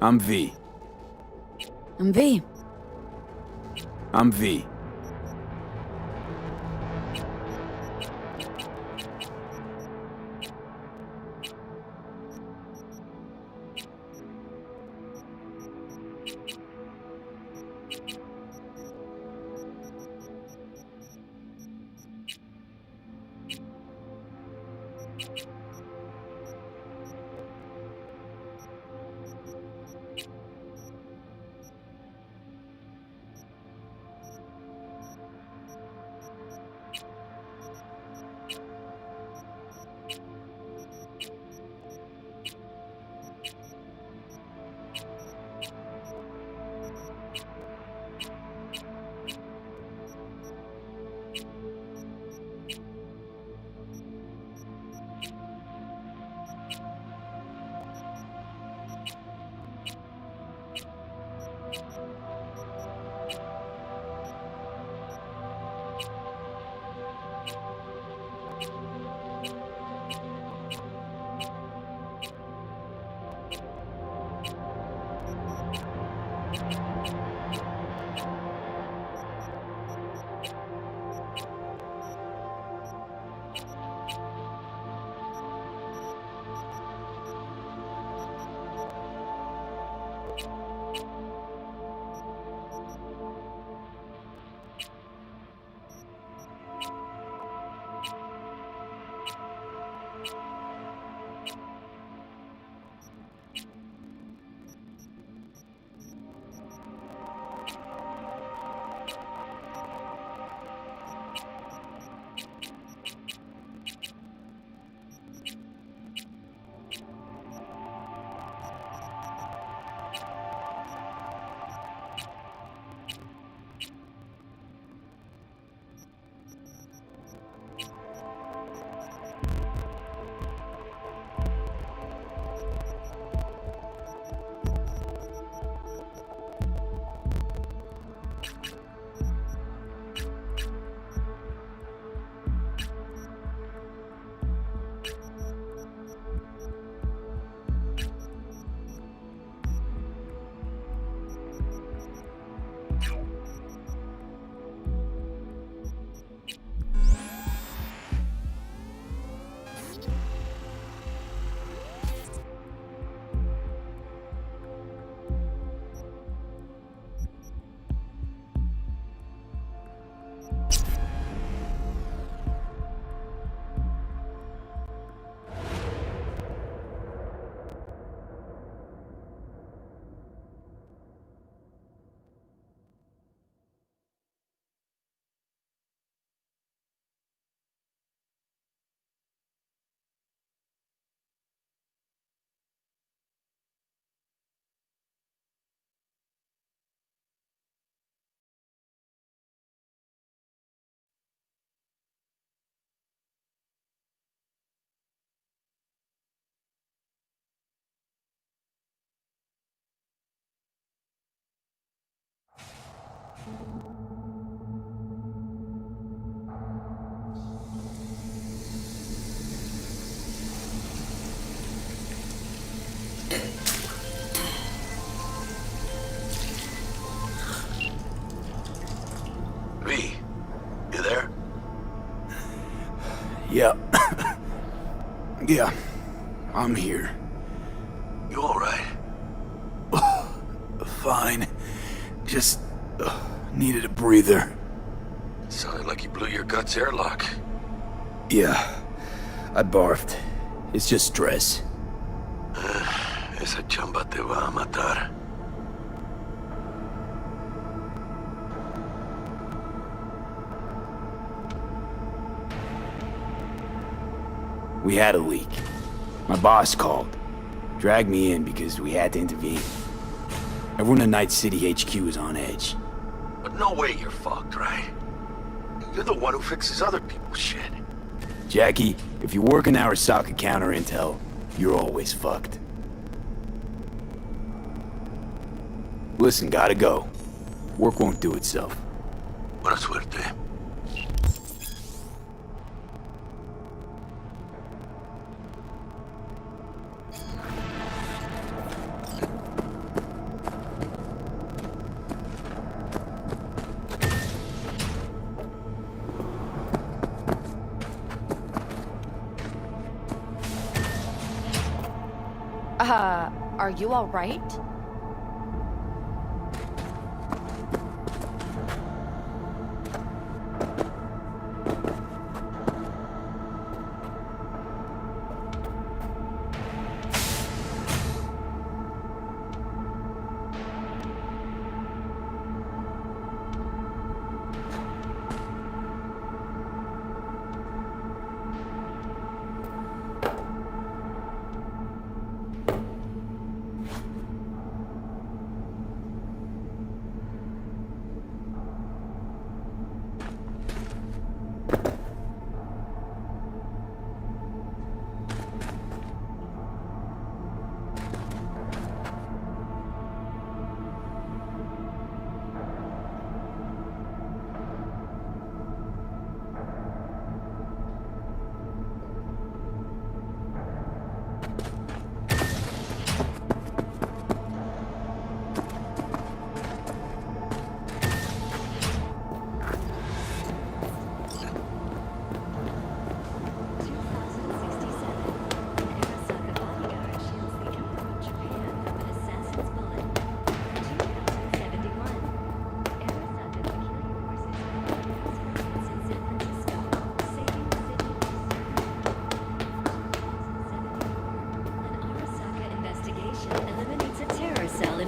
I'm V. I'm V. I'm V. V, you there? Yeah. Yeah. I'm here. You alright? Fine. Just needed a breather. Sounded like you blew your guts airlock. Yeah. I barfed. It's just stress. Esa chamba te va a matar. We had a leak. My boss called. Dragged me in because we had to intervene. Everyone in Night City HQ is on edge. But no way you're fucked, right? You're the one who fixes other people's shit. Jackie, if you work in Arasaka counter intel, you're always fucked. Listen, gotta go. Work won't do itself. Buena suerte. Are you all right?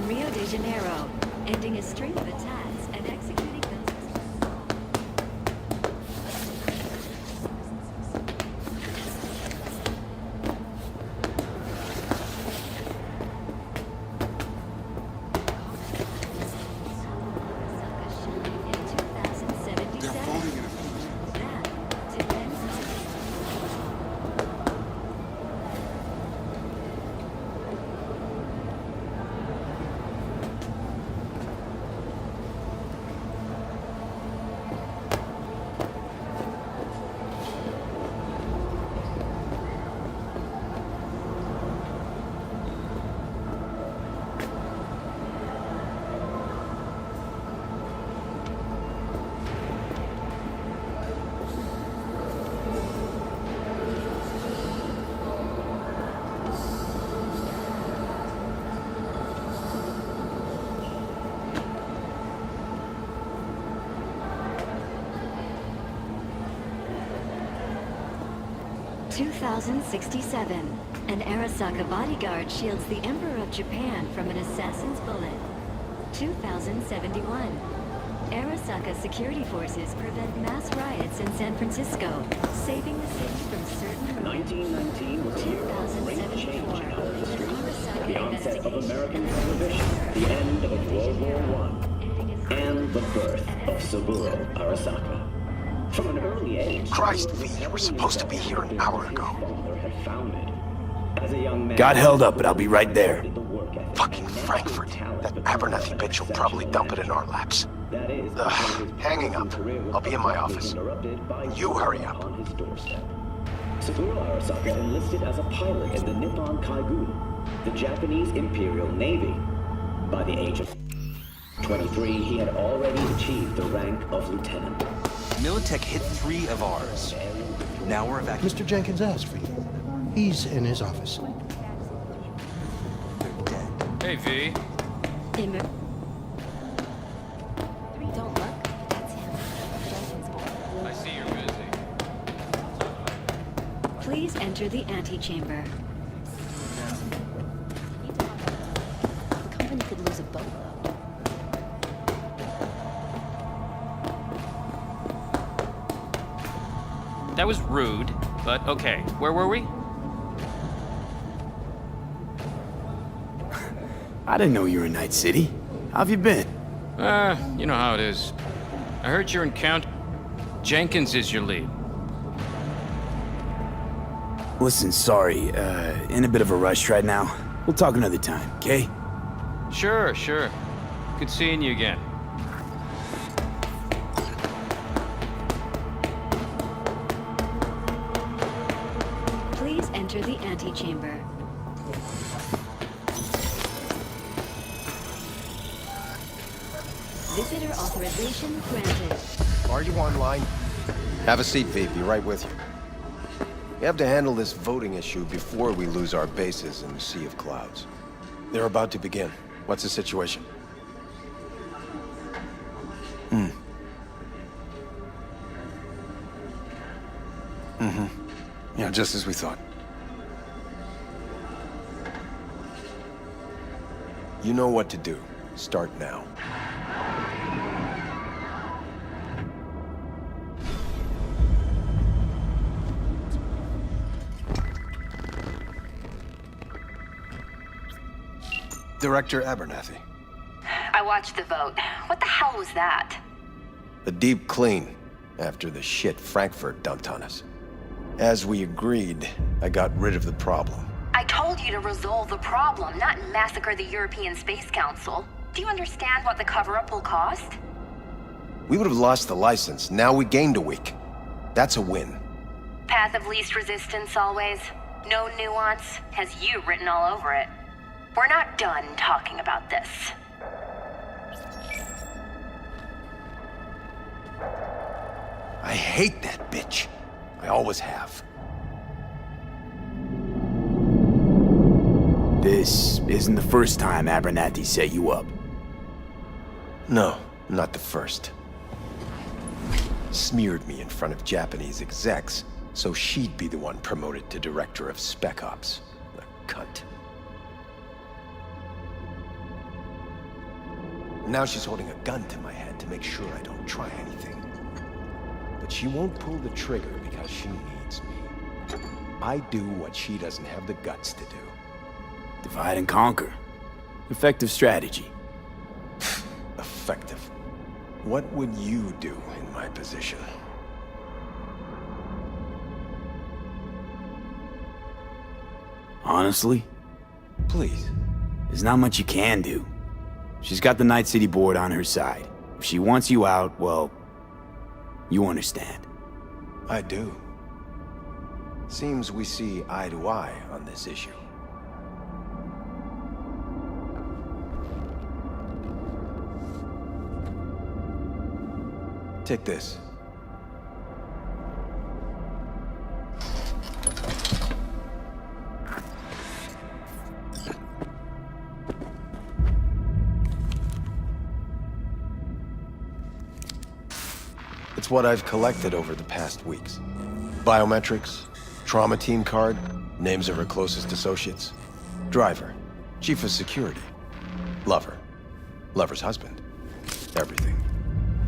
Rio de Janeiro, ending a string of attacks and executing those. 2067. An Arasaka bodyguard shields the Emperor of Japan from an assassin's bullet. 2071. Arasaka security forces prevent mass riots in San Francisco, saving the city from certain riots. 1919 was a year of great change in our history. The onset of American prohibition, the end of World War I, and the birth of Saburo Arasaka. From an early age, Christ, V, you were supposed to be here an hour ago. As a young man, Got held up, but I'll be right there. Fucking Frankfurt. That Abernathy bitch will probably dump it in our laps. Hanging up. I'll be in my office. You hurry up. Saburo Arasaka enlisted as a pilot in the Nippon Kaigun, the Japanese Imperial Navy. By the age of 23, he had already achieved the rank of lieutenant. Militech hit 3 of ours. Now we're evacuating. Mr. Jenkins asked for you. He's in his office. Hey, V. Immer. Don't look. That's him. Jenkins boy. I see you're busy. Please enter the antechamber. The company could lose a boatload. That was rude, but okay. Where were we? I didn't know you were in Night City. How have you been? You know how it is. I heard your encounter. Jenkins is your lead. Listen, sorry, in a bit of a rush right now. We'll talk another time, okay? Sure, sure. Good seeing you again. Please enter the antechamber. Visitor authorization granted. Are you online? Have a seat, V. Be right with you. We have to handle this voting issue before we lose our bases in the Sea of Clouds. They're about to begin. What's the situation? Yeah, just as we thought. You know what to do. Start now. Director Abernathy. I watched the vote. What the hell was that? A deep clean after the shit Frankfurt dumped on us. As we agreed, I got rid of the problem. I told you to resolve the problem, not massacre the European Space Council. Do you understand what the cover-up will cost? We would have lost the license. Now we gained a week. That's a win. Path of least resistance always. No nuance. Has you written all over it. We're not done talking about this. I hate that bitch. I always have. This isn't the first time Abernathy set you up. No, not the first. Smeared me in front of Japanese execs, so she'd be the one promoted to director of Spec Ops. The cunt. Now she's holding a gun to my head to make sure I don't try anything. But she won't pull the trigger because she needs me. I do what she doesn't have the guts to do. Divide and conquer. Effective strategy. Effective. What would you do in my position? Honestly, Please. there's not much you can do. She's got the Night City board on her side. If she wants you out, well, you understand. I do. Seems we see eye to eye on this issue. Take this. It's what I've collected over the past weeks. Biometrics, trauma team card, names of her closest associates, driver, chief of security, lover, lover's husband, everything.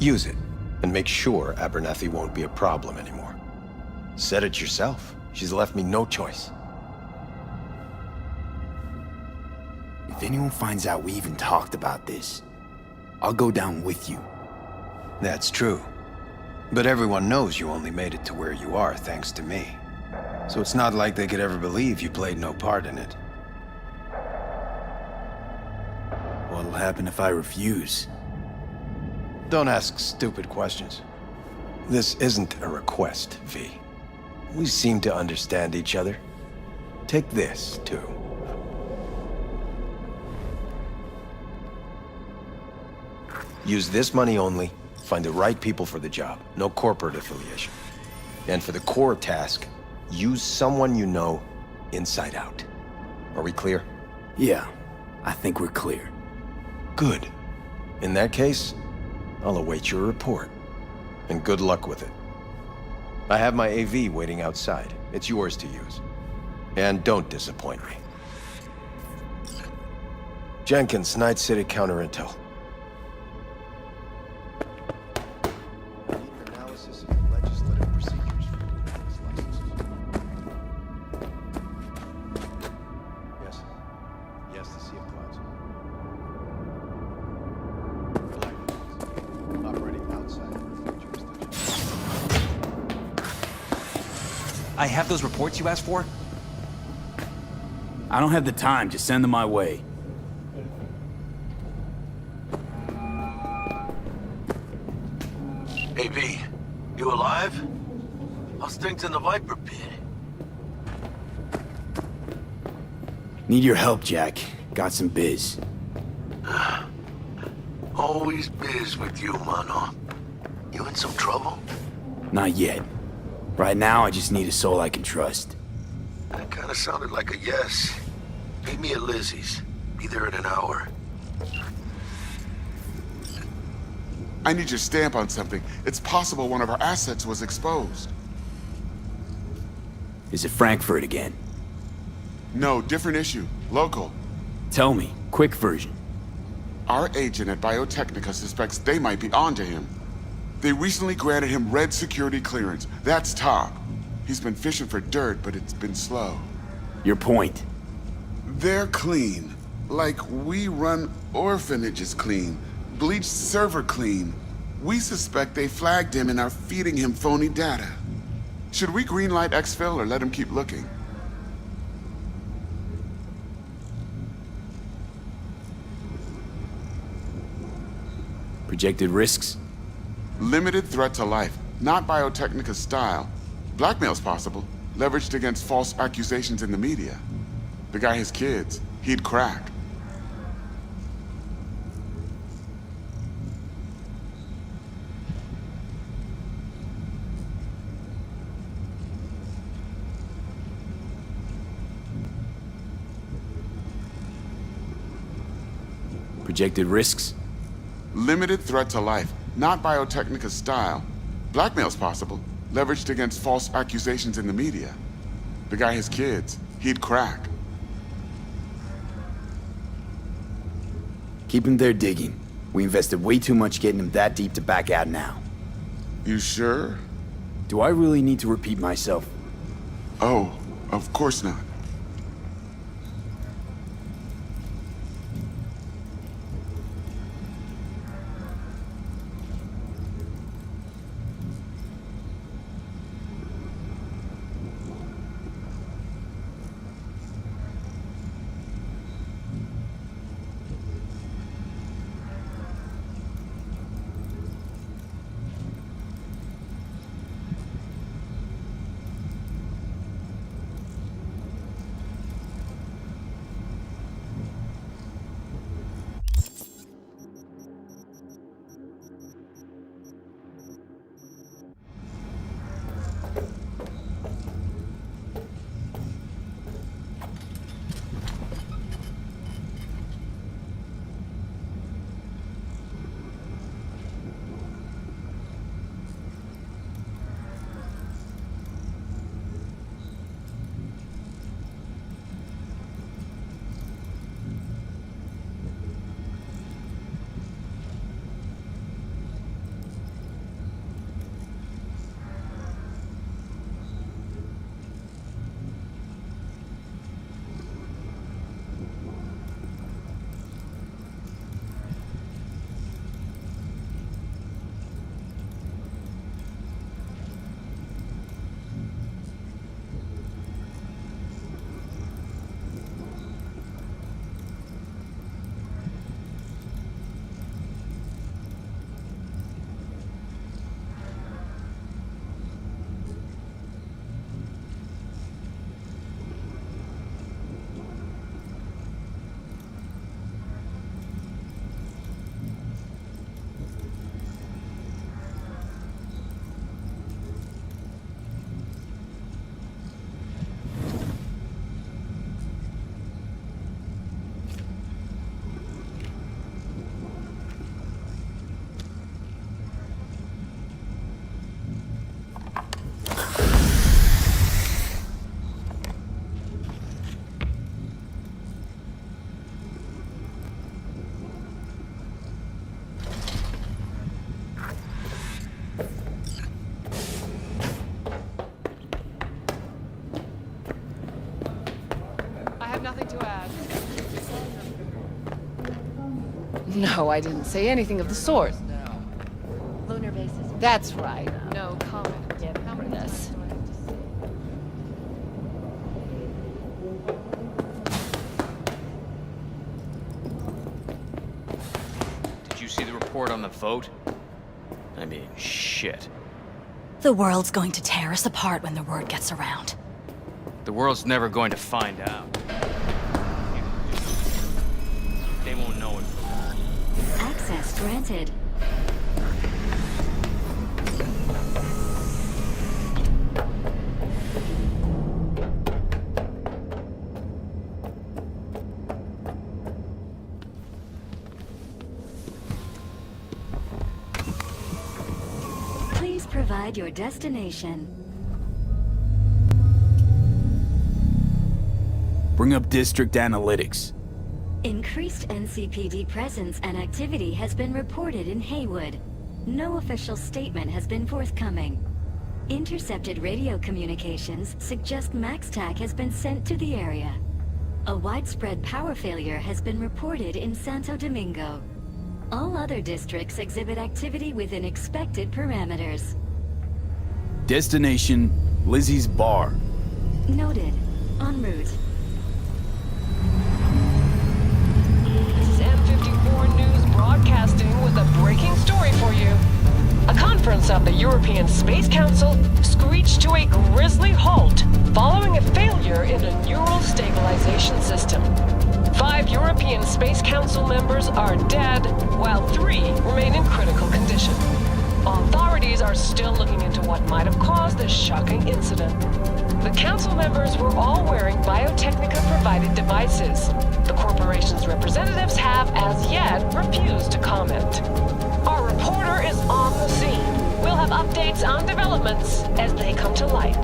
Use it, and make sure Abernathy won't be a problem anymore. Said it yourself. She's left me no choice. If anyone finds out we even talked about this, I'll go down with you. That's true. But everyone knows you only made it to where you are thanks to me. So it's not like they could ever believe you played no part in it. What'll happen if I refuse? Don't ask stupid questions. This isn't a request, V. We seem to understand each other. Take this, too. Use this money only. Find the right people for the job. No corporate affiliation. And for the core task, use someone you know inside out. Are we clear? Yeah, I think we're clear. Good. In that case, I'll await your report. And good luck with it. I have my AV waiting outside. It's yours to use. And don't disappoint me. Jenkins, Night City Counter Intel. I need an analysis of the legislative procedures for these licenses. Yes. Yes, the Sea of Clouds. Black Ops. Operating outside of our jurisdiction. I have those reports you asked for? I don't have the time, just send them my way. Hey, V, you alive? How's things in the Viper pit? Need your help, Jack. Got some biz. Always biz with you, mano. You in some trouble? Not yet. Right now, I just need a soul I can trust. That kind of sounded like a yes. Meet me at Lizzie's. Be there in an hour. I need your stamp on something. It's possible one of our assets was exposed. Is it Frankfurt again? No, different issue. Local. Tell me, quick version. Our agent at Biotechnica suspects they might be onto him. They recently granted him red security clearance. That's top. He's been fishing for dirt, but it's been slow. Your point. They're clean. Like we run orphanages clean. Bleached server clean. We suspect they flagged him and are feeding him phony data. Should we greenlight exfil or let him keep looking? Projected risks? Limited threat to life, not Biotechnica's style. Blackmail's possible, leveraged against false accusations in the media. The guy has kids. He'd crack. Projected risks? Limited threat to life, not Biotechnica's style. Blackmail's possible, leveraged against false accusations in the media. The guy has kids. He'd crack. Keep him there digging. We invested way too much getting him that deep to back out now. You sure? Do I really need to repeat myself? Oh, of course not. No, I didn't say anything of the sort. No. Lunar bases. That's right. No comment. How many this? Did you see the report on the vote? I mean, shit. The world's going to tear us apart when the word gets around. The world's never going to find out. They won't know it. Access granted. Please provide your destination. Bring up district analytics. Increased NCPD presence and activity has been reported in Haywood. No official statement has been forthcoming. Intercepted radio communications suggest MaxTac has been sent to the area. A widespread power failure has been reported in Santo Domingo. All other districts exhibit activity within expected parameters. Destination, Lizzie's Bar. Noted. En route. This is M54 News broadcasting with a breaking story for you. A conference of the European Space Council screeched to a grisly halt following a failure in a neural stabilization system. 5 European Space Council members are dead, while 3 remain in critical condition. Authorities are still looking into what might have caused this shocking incident. The council members were all wearing Biotechnica-provided devices. The corporation's representatives have, as yet, refused to comment. Our reporter is on the scene. We'll have updates on developments as they come to light.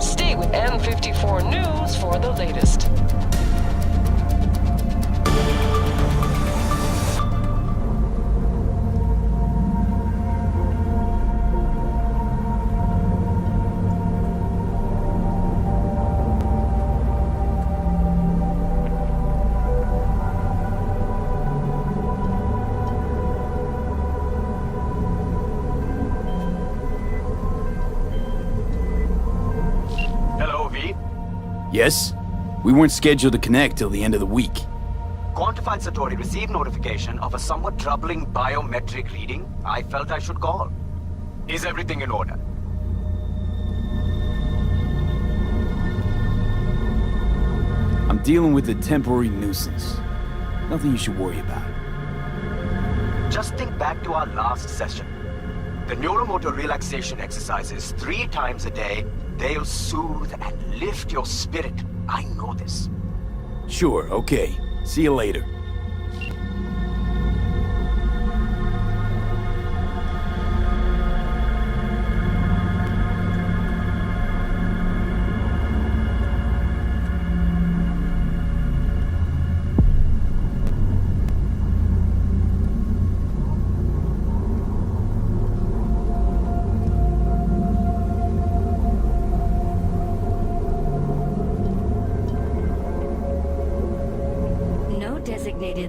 Stay with M54 News for the latest. Yes? We weren't scheduled to connect till the end of the week. Quantified Satori received notification of a somewhat troubling biometric reading. I felt I should call. Is everything in order? I'm dealing with a temporary nuisance. Nothing you should worry about. Just think back to our last session. The neuromotor relaxation exercises 3 times a day. They'll soothe and lift your spirit. I know this. Sure, okay. See you later.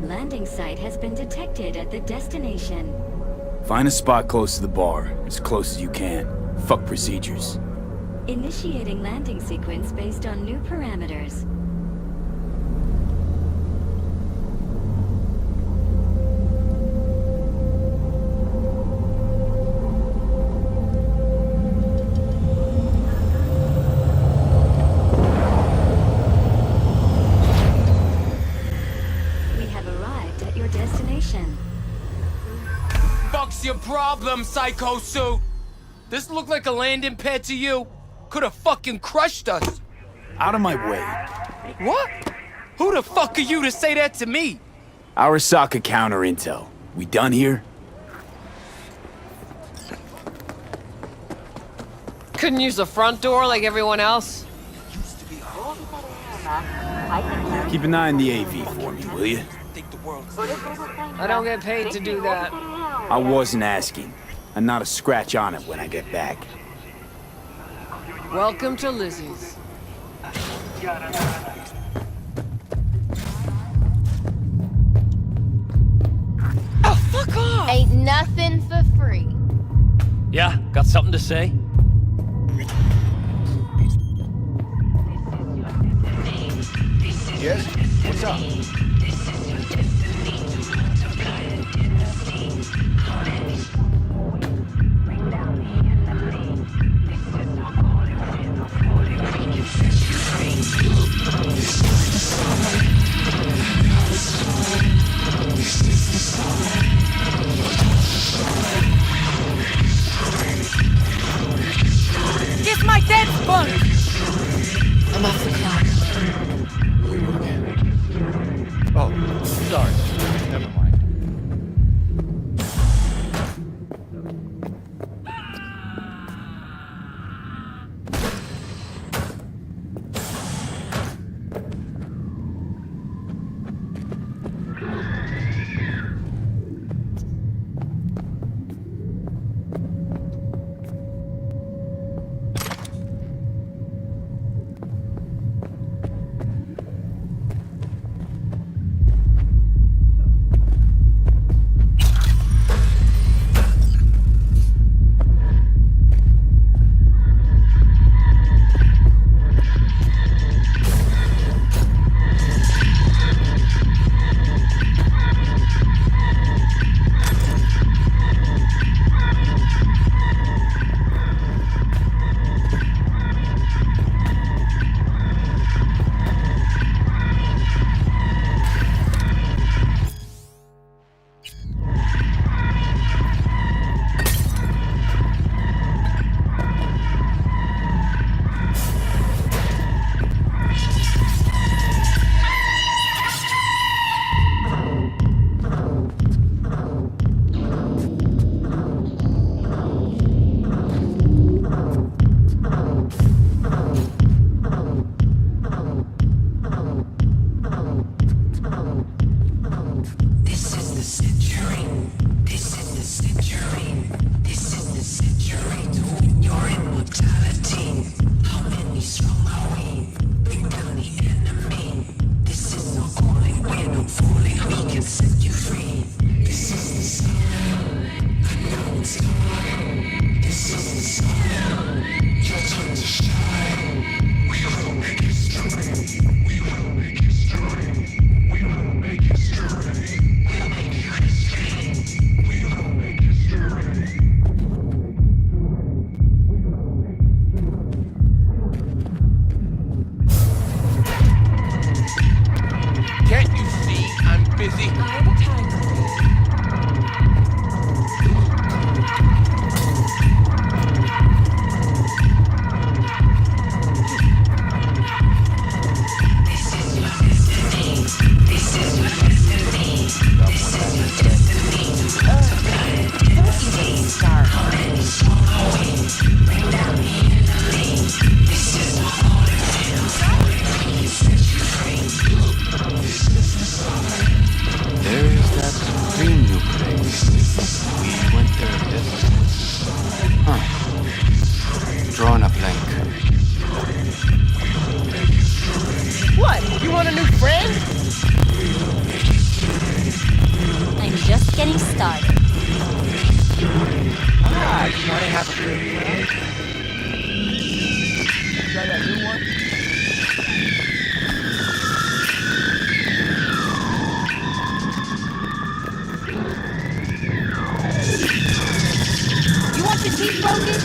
Landing site has been detected at the destination. Find a spot close to the bar, as close as you can. Fuck procedures. Initiating landing sequence based on new parameters. Fuck's your problem, Psycho Suit? This look like a landing pad to you? Could have fucking crushed us. Out of my way. What? Who the fuck are you to say that to me? Arasaka counter intel. We done here? Couldn't use the front door like everyone else? Keep an eye on the AV for me, will you? I don't get paid to do that. I wasn't asking. And not a scratch on it when I get back. Welcome to Lizzie's. Oh, fuck off! Ain't nothing for free. Yeah, got something to say? Yes? What's up? Get my dead sponge! I'm off the clock. have a good plan. Try that new one? You want your teeth broken?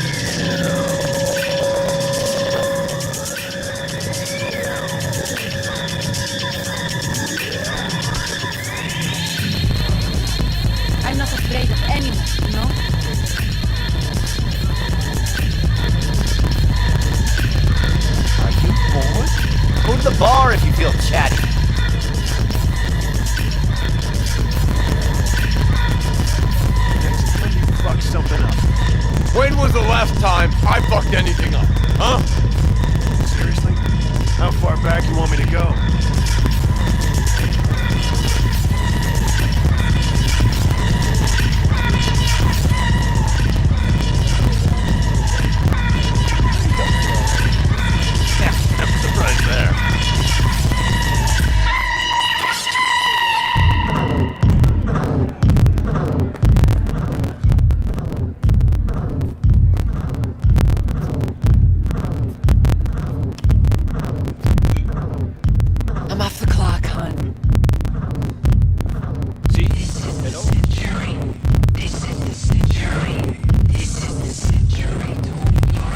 I'm not afraid of anyone, you know? Are you bored? Go to the bar if you feel chatty. When you fuck something up. When was the last time I fucked anything up? Huh? Seriously? How far back you want me to go? I'm off the clock, hon. See?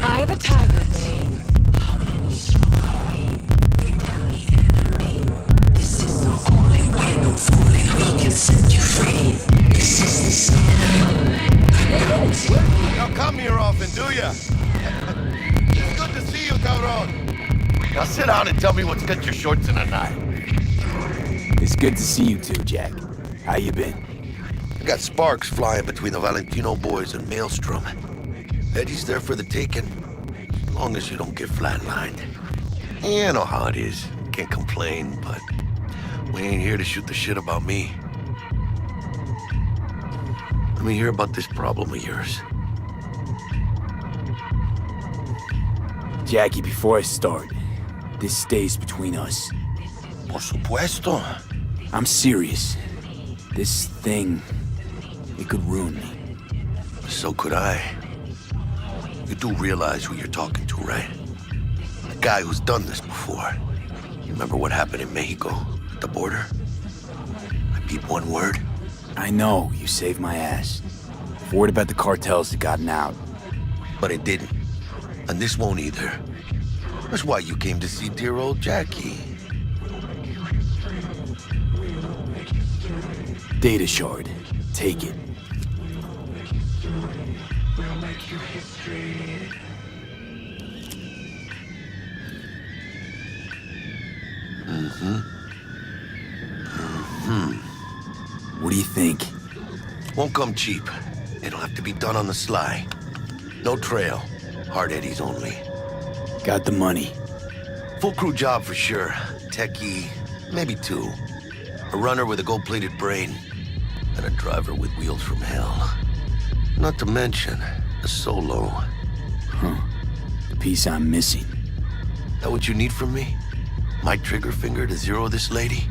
Eye of the tiger, babe. Now come here often, do ya? It's good to see you, cabron. Now sit down and tell me what's got your shorts in a knot. It's good to see you too, Jack. How you been? I got sparks flying between the Valentino boys and Maelstrom. Eddie's there for the taking, as long as you don't get flatlined. You know how it is. Can't complain, but we ain't here to shoot the shit about me. Let me hear about this problem of yours. Jackie, before I start, this stays between us. Por supuesto. I'm serious. This thing, it could ruin me. So could I. You do realize who you're talking to, right? A guy who's done this before. You remember what happened in Mexico, at the border? I beat one word. I know, you saved my ass. Word about the cartels that gotten out. But it didn't. And this won't either. That's why you came to see dear old Jackie. Data shard. Take it. What do you think? Won't come cheap. It'll have to be done on the sly. No trail. Hard eddies only. Got the money. Full crew job for sure. Techie, maybe two. A runner with a gold-plated brain. And a driver with wheels from hell. Not to mention, a solo. Huh. The piece I'm missing. That what you need from me? My trigger finger to zero this lady?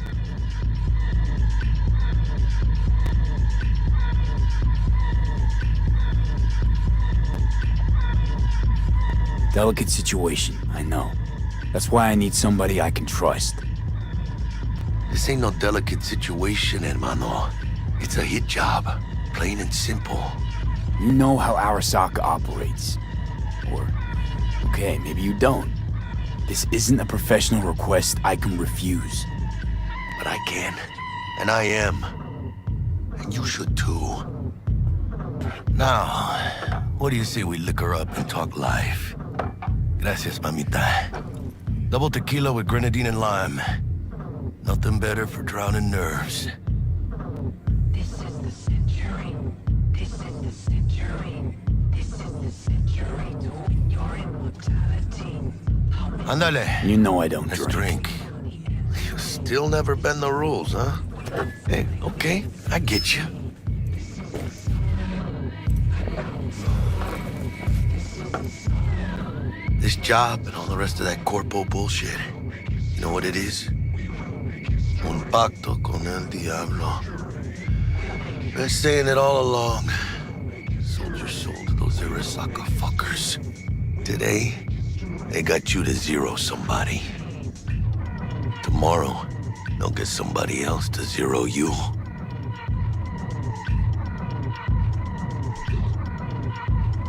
Delicate situation, I know. That's why I need somebody I can trust. This ain't no delicate situation, hermano. It's a hit job. Plain and simple. You know how Arasaka operates. Or, okay, maybe you don't. This isn't a professional request I can refuse. But I can. And I am. And you should too. Now, what do you say we liquor up and talk life? Gracias, mamita. Double tequila with grenadine and lime. Nothing better for drowning nerves. This is the century. This is the century. This is the century to win your immortality. Andale. You know I don't Let's drink. You still never bend the rules, huh? Hey, okay, I get you. This job and all the rest of that corpo bullshit, you know what it is? Un pacto con el diablo. Been saying it all along. Sold your soul to those those Arasaka fuckers. Today, they got you to zero somebody. Tomorrow, they'll get somebody else to zero you.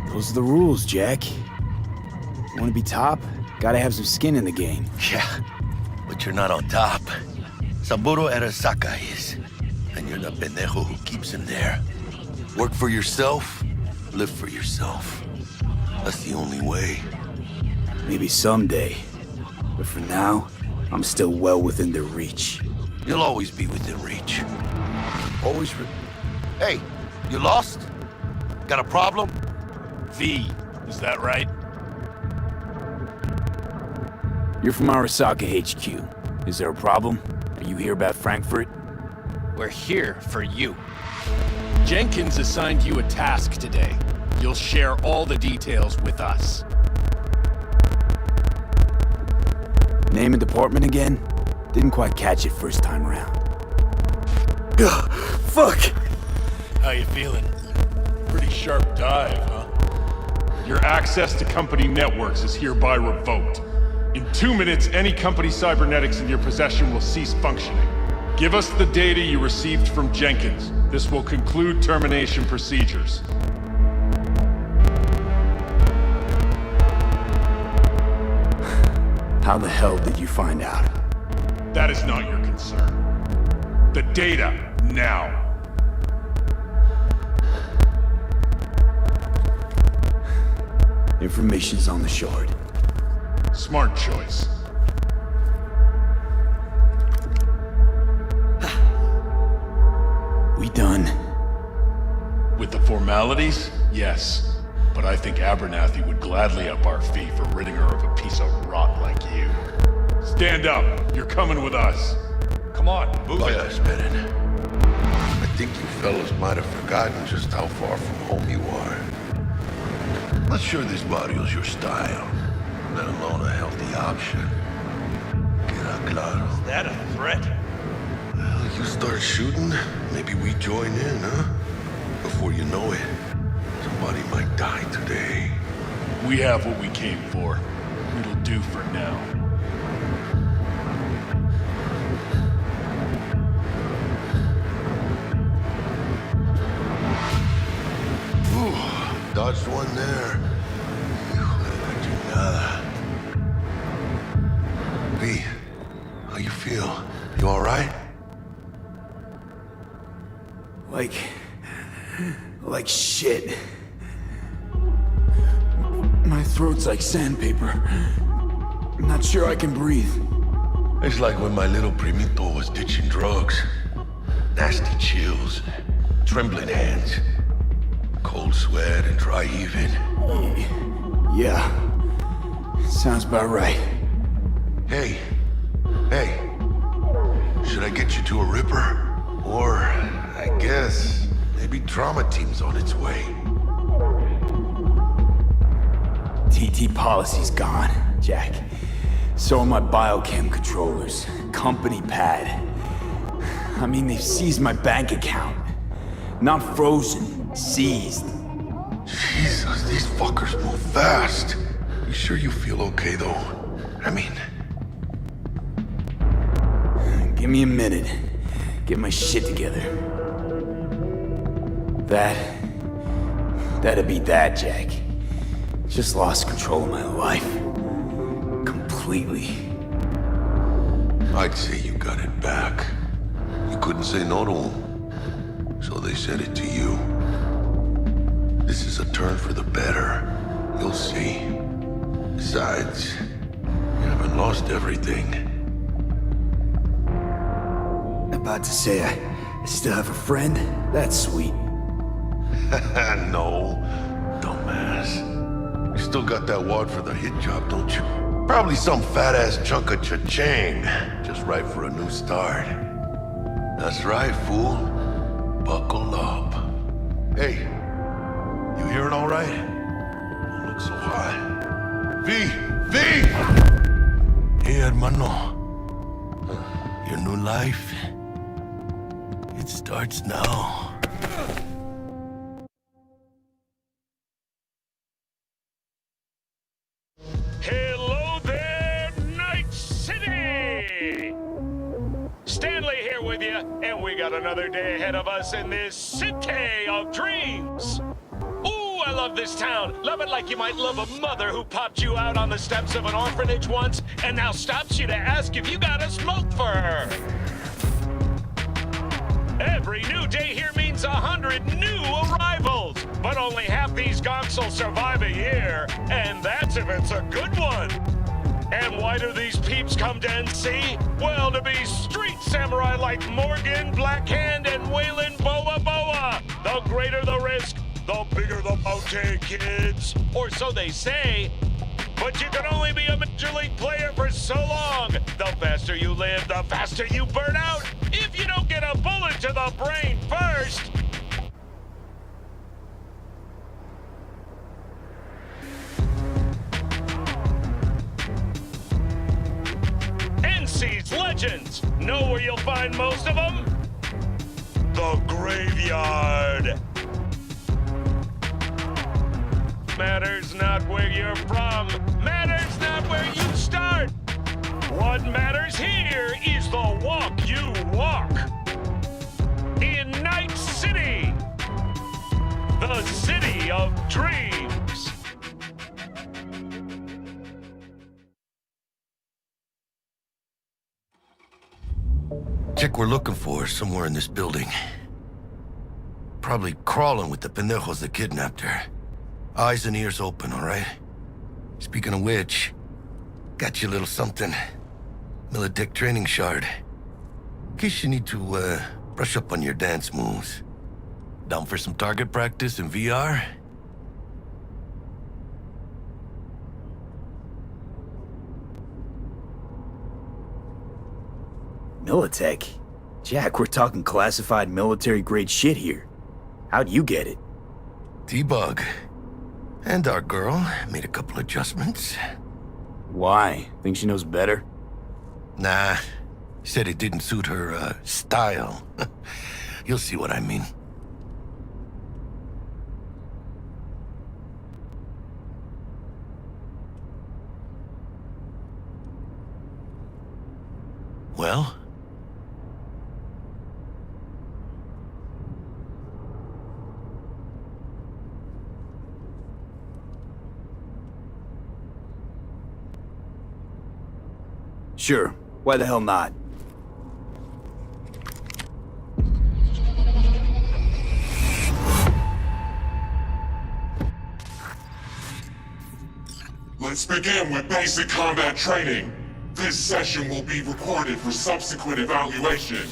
Those are the rules, Jack. Want to be top? Gotta have some skin in the game. Yeah, but you're not on top. Saburo Arasaka is. And you're the pendejo who keeps him there. Work for yourself, live for yourself. That's the only way. Maybe someday. But for now, I'm still well within their reach. You'll always be within reach. Always Hey, you lost? Got a problem? V, is that right? You're from Arasaka HQ. Is there a problem? Are you here about Frankfurt? We're here for you. Jenkins assigned you a task today. You'll share all the details with us. Name and department again? Didn't quite catch it first time around. Ugh, fuck! How you feeling? Pretty sharp dive, huh? Your access to company networks is hereby revoked. In 2 minutes, any company cybernetics in your possession will cease functioning. Give us the data you received from Jenkins. This will conclude termination procedures. How the hell did you find out? That is not your concern. The data, now. Information's on the shard. Smart choice. We done? With the formalities, yes. But I think Abernathy would gladly up our fee for ridding her of a piece of rot like you. Stand up. You're coming with us. Come on, move it. I think you fellas might have forgotten just how far from home you are. Not sure this barrio's your style, let alone a healthy option. Queda claro. Is that a threat? Well, you start shooting, maybe we join in, huh? Before you know it, somebody might die today. We have what we came for. It'll do for now. Ooh, dodged one there. V, how you feel? You all right? Like shit. My throat's like sandpaper. I'm not sure I can breathe. It's like when my little primito was ditching drugs. Nasty chills, trembling hands, cold sweat and dry heaving. Yeah, sounds about right. Hey, should I get you to a Ripper? Or, I guess, maybe trauma team's on its way. TT policy's gone, Jack. So are my biochem controllers. Company pad. I mean, they've seized my bank account. Not frozen, seized. Jesus, these fuckers move fast. You sure you feel okay, though? I mean... Give me a minute. Get my shit together. That'd be that, Jack. Just lost control of my life. Completely. I'd say you got it back. You couldn't say no to them. So they said it to you. This is a turn for the better. You'll see. Besides, you haven't lost everything. About to say I still have a friend? That's sweet. No, dumbass. You still got that wad for the hit job, don't you? Probably some fat-ass chunk of cha-ching. Just right for a new start. That's right, fool. Buckle up. Hey, you hearing all right? Don't look so high. V! Hey, hermano. Your new life, it starts now. and we got another day ahead of us in this city of dreams. Ooh, I love this town. Love it like you might love a mother who popped you out on the steps of an orphanage once and now stops you to ask if you got a smoke for her. Every new day here means 100 new arrivals, but only half these gonks will survive a year, and that's if it's a good one. And why do these peeps come to NC? Well, to be street samurai like Morgan, Blackhand, and Waylon Boa Boa. The greater the risk, the bigger the bounty, kids. Or so they say. But you can only be a Major League player for so long. The faster you live, the faster you burn out. If you don't get a bullet to the brain first. NC's legends. Know where you'll find most of them? The graveyard. Matters not where you're from. Matters not where you start. What matters here is the walk you walk. In Night City, the city of dreams. Chick we're looking for is somewhere in this building. Probably crawling with the pendejos that kidnapped her. Eyes and ears open, all right? Speaking of which, got you a little something. Militech training shard. In case you need to, brush up on your dance moves. Down for some target practice in VR? Militech? Jack, we're talking classified military-grade shit here. How'd you get it? T-Bug. And our girl made a couple adjustments. Why? Think she knows better? Nah. Said it didn't suit her, style. You'll see what I mean. Well? Sure. Why the hell not? Let's begin with basic combat training. This session will be recorded for subsequent evaluation.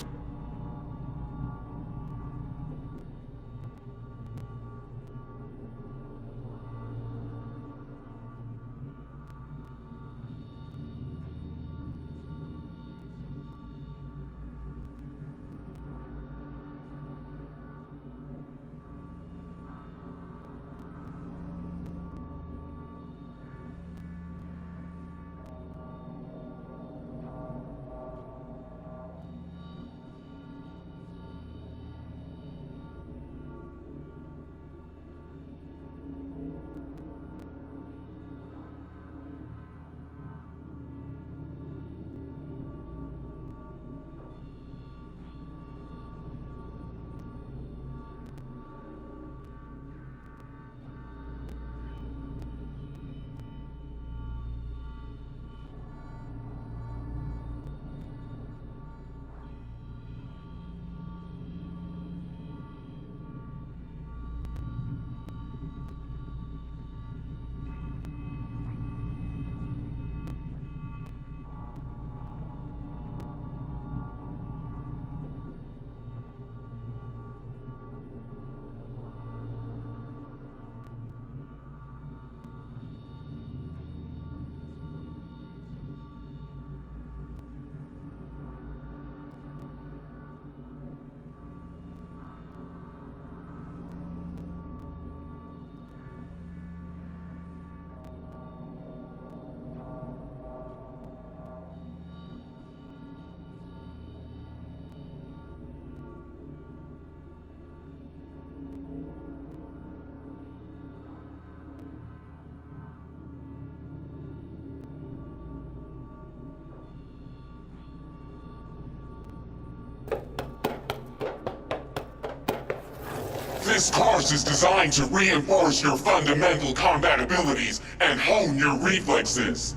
This course is designed to reinforce your fundamental combat abilities and hone your reflexes.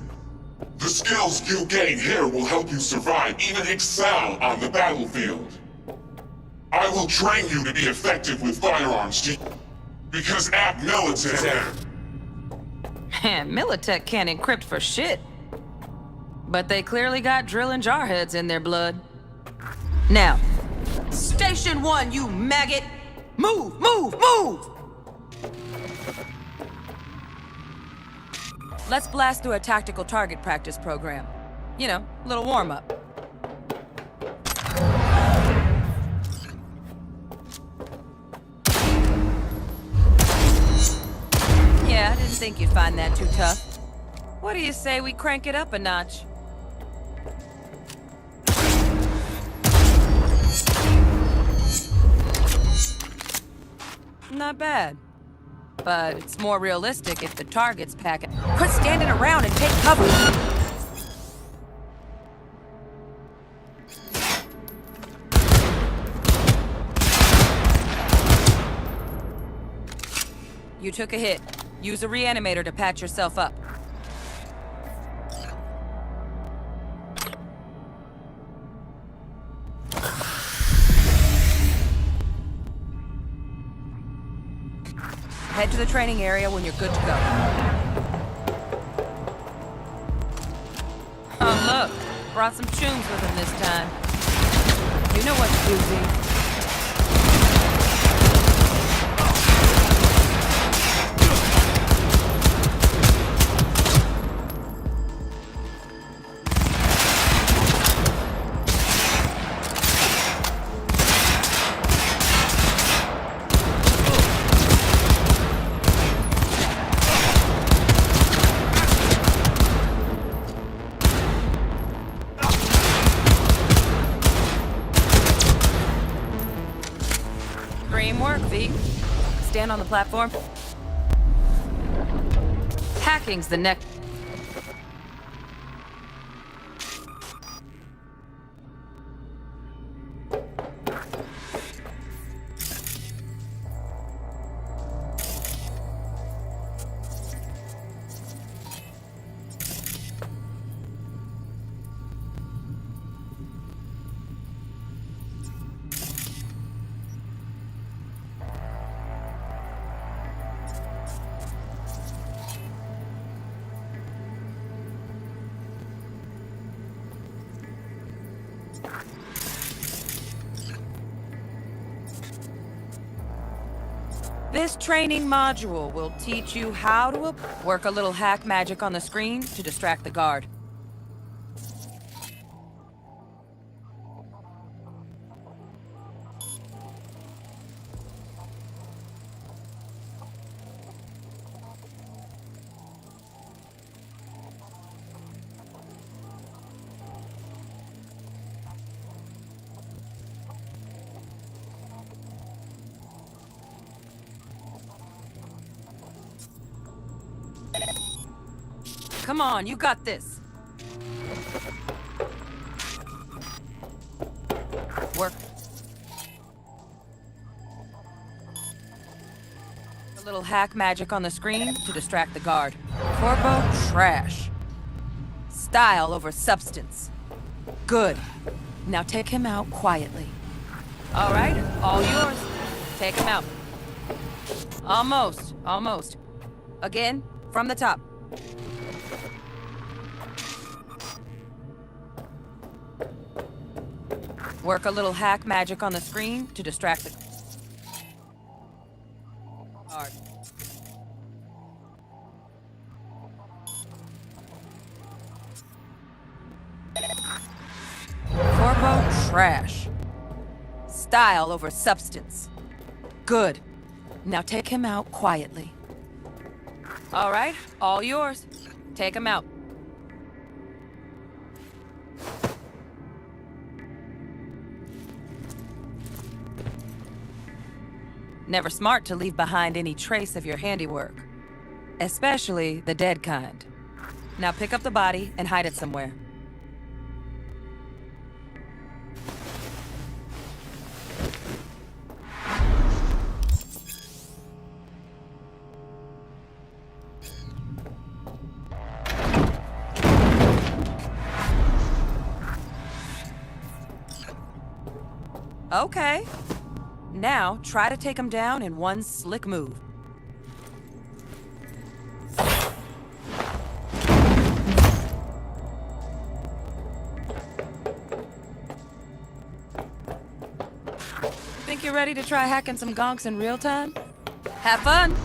The skills you gain here will help you survive, even excel on the battlefield. I will train you to be effective with firearms because at Militech... Man, Militech can't encrypt for shit. But they clearly got drill and jarheads in their blood. Now, Station 1, you maggot! Move, move, move! Let's blast through a tactical target practice program. You know, a little warm-up. Yeah, I didn't think you'd find that too tough. What do you say we crank it up a notch? Not bad. But it's more realistic if the target's packing. Quit standing around and take cover! You took a hit. Use a reanimator to patch yourself up. Head to the training area when you're good to go. Oh, look. Brought some tunes with him this time. You know what to do, Z. Work, V. Stand on the platform. Hacking's the next. This training module will teach you how to work a little hack magic on the screen to distract the guard. Come on, you got this. Work. A little hack magic on the screen to distract the guard. Corpo trash. Style over substance. Good. Now take him out quietly. All right, all yours. Take him out. Almost, almost. Again, from the top. Work a little hack magic on the screen to distract the guard. Corpo trash. Style over substance. Good. Now take him out quietly. All right, all yours. Take him out. Never smart to leave behind any trace of your handiwork. Especially the dead kind. Now pick up the body and hide it somewhere. Okay. Now, try to take him down in one slick move. Think you're ready to try hacking some gonks in real time? Have fun!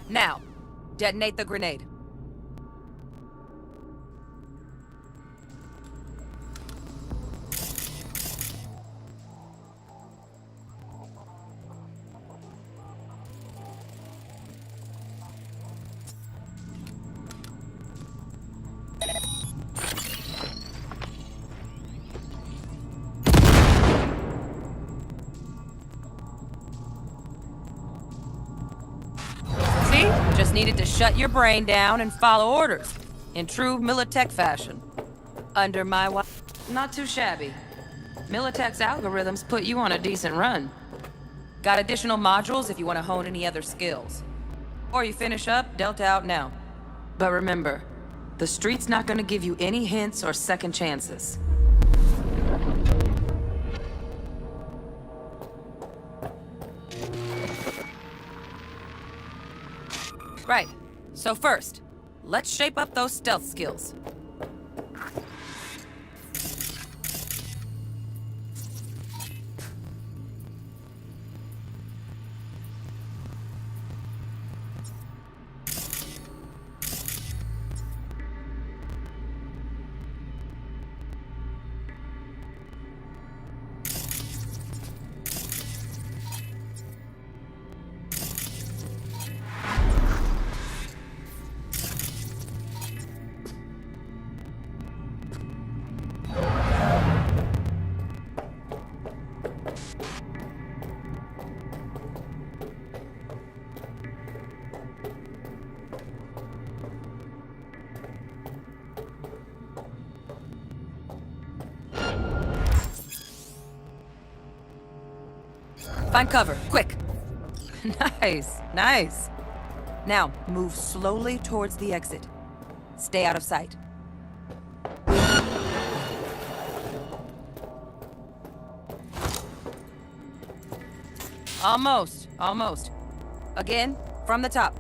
Now, detonate the grenade. Just needed to shut your brain down and follow orders, in true Militech fashion. Under my not too shabby. Militech's algorithms put you on a decent run. Got additional modules if you want to hone any other skills. Or you finish up, Delta out now. But remember, the street's not gonna give you any hints or second chances. Right. So first, let's shape up those stealth skills. Find cover, quick. Nice, nice. Now, move slowly towards the exit. Stay out of sight. Almost, almost. Again, from the top.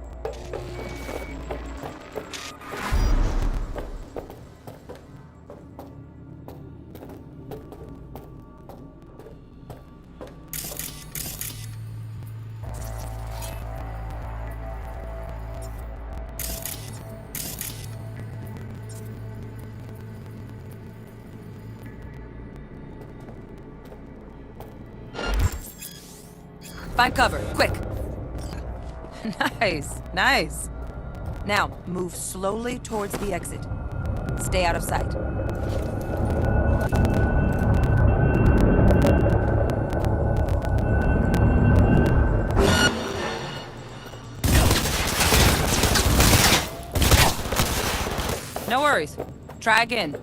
Find cover, quick. Nice, nice. Now, move slowly towards the exit. Stay out of sight. No worries. Try again.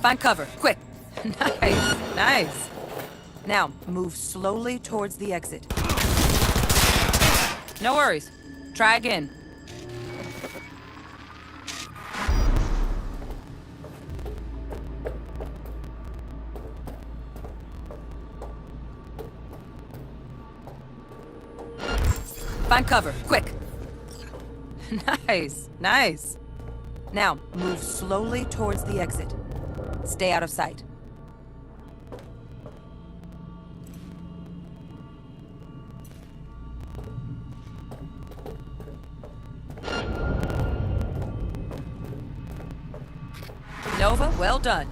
Find cover, quick. Nice, nice. Now, move slowly towards the exit. No worries. Try again. Find cover, quick. Nice, nice. Now, move slowly towards the exit. Stay out of sight. Nova, well done.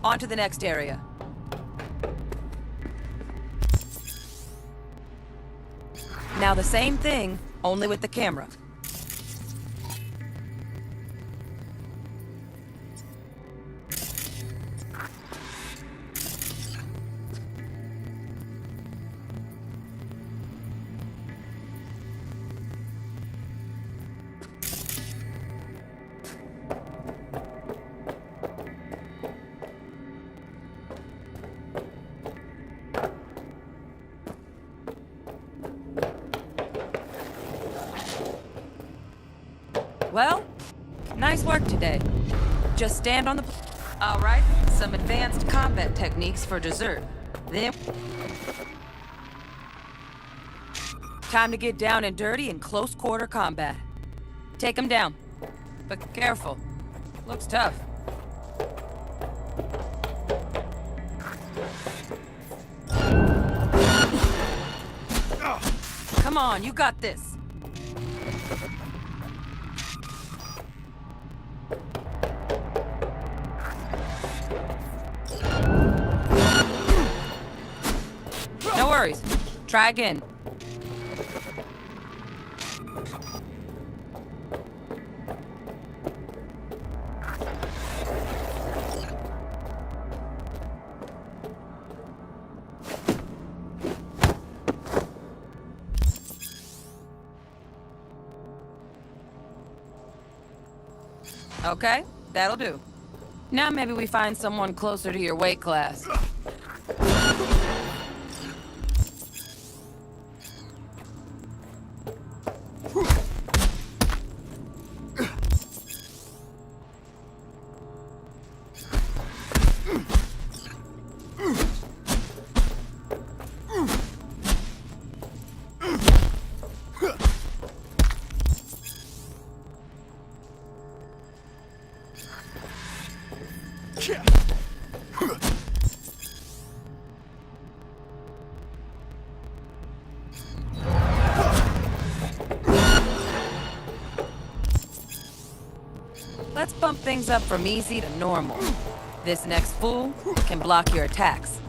On to the next area. Now the same thing, only with the camera. Well, nice work today. Just stand on the... All right, some advanced combat techniques for dessert. Then... Time to get down and dirty in close quarter combat. Take him down. But careful. Looks tough. Come on, you got this. No worries. Try again. Okay, that'll do. Now maybe we find someone closer to your weight class. Let's bump things up from easy to normal. This next fool can block your attacks.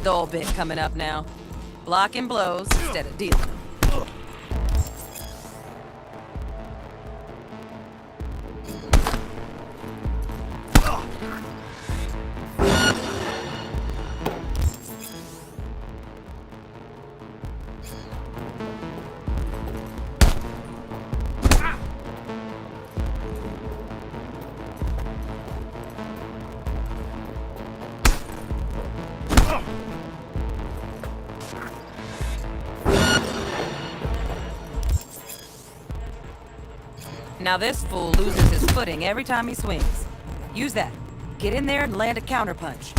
Dull bit coming up now. Blocking blows instead of dealing them. Now this fool loses his footing every time he swings. Use that. Get in there and land a counterpunch.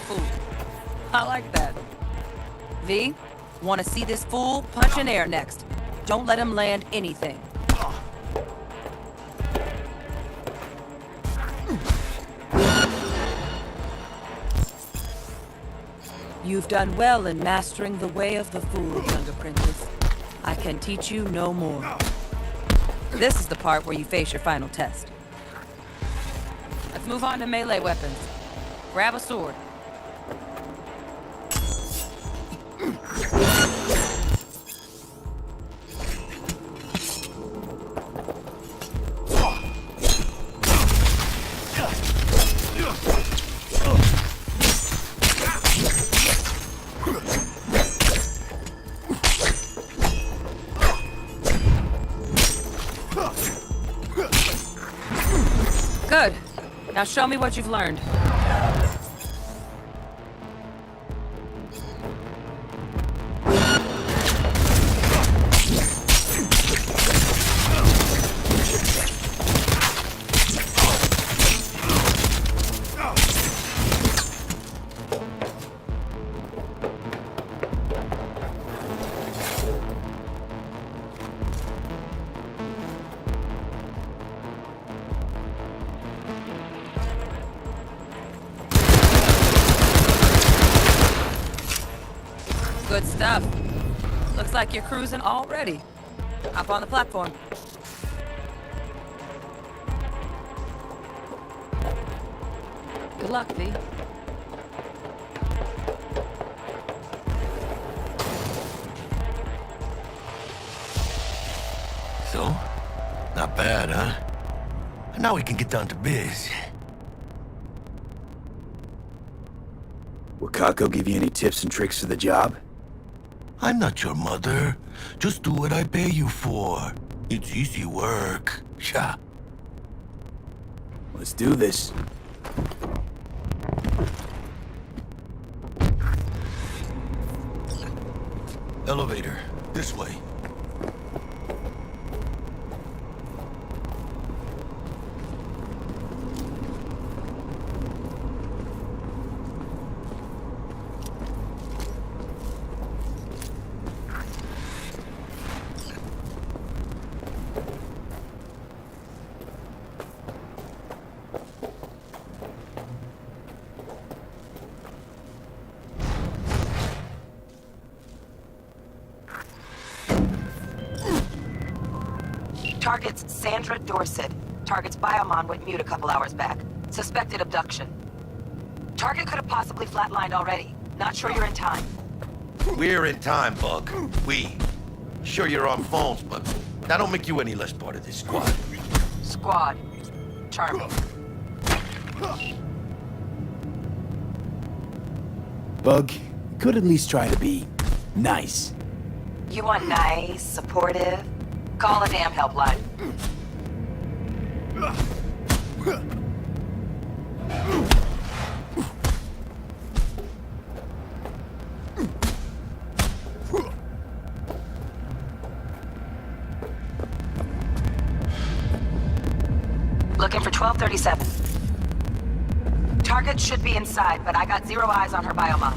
Ooh, I like that. V, want to see this fool punch in air next. Don't let him land anything. You've done well in mastering the way of the fool, younger princess. I can teach you no more. This is the part where you face your final test. Let's move on to melee weapons. Grab a sword. Good. Now show me what you've learned. Good stuff. Looks like you're cruising already. Hop on the platform. Good luck, V. So, not bad, huh? Now we can get down to biz. Will Kako give you any tips and tricks for the job? I'm not your mother. Just do what I pay you for. It's easy work. Sha. Let's do this. Elevator. This way. Target's Sandra Dorset. Target's biomon went mute a couple hours back. Suspected abduction. Target could have possibly flatlined already. Not sure you're in time. We're in time, Bug. We. Sure you're on phones, but that don't make you any less part of this squad. Squad. Charming. Bug, you could at least try to be nice. You want nice, supportive? Call a damn helpline. Looking for 1237. Target should be inside, but I got zero eyes on her biomon.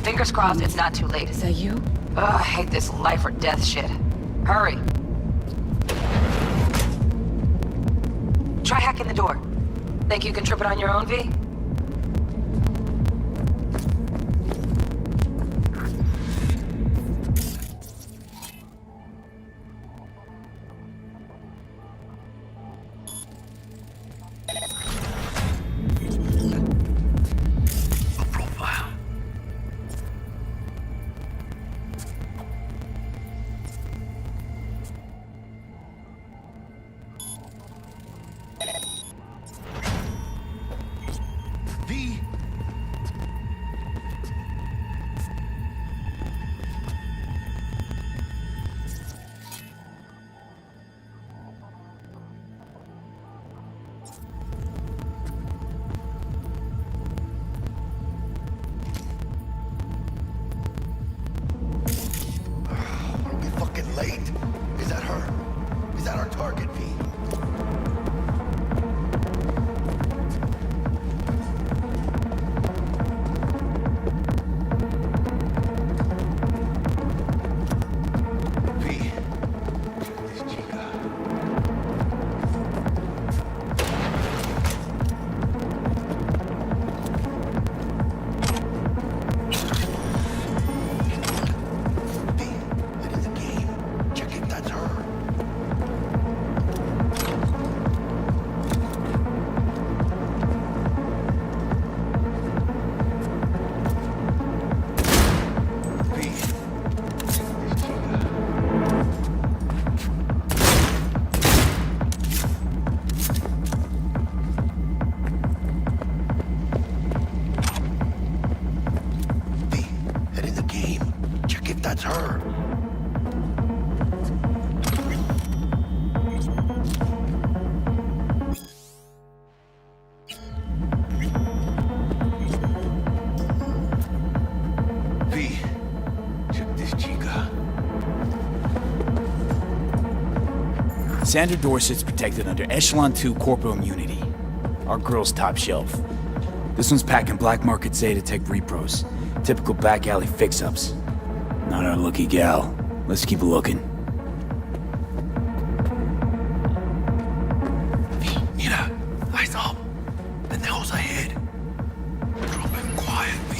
Fingers crossed it's not too late. Is that you? Ugh, I hate this life or death shit. Hurry. Try hacking the door. Think you can trip it on your own, V? Late. Is that her? Is that our target, V? V. This chica. That's her. V, check this chica. Sandra Dorset's protected under Echelon 2 corporal immunity. Our girl's top shelf. This one's packing black market Zetatech repros. Typical back alley fix-ups. Not our lucky gal. Let's keep looking. Mira, eyes up. Pendejos ahead. Drop it quiet, V.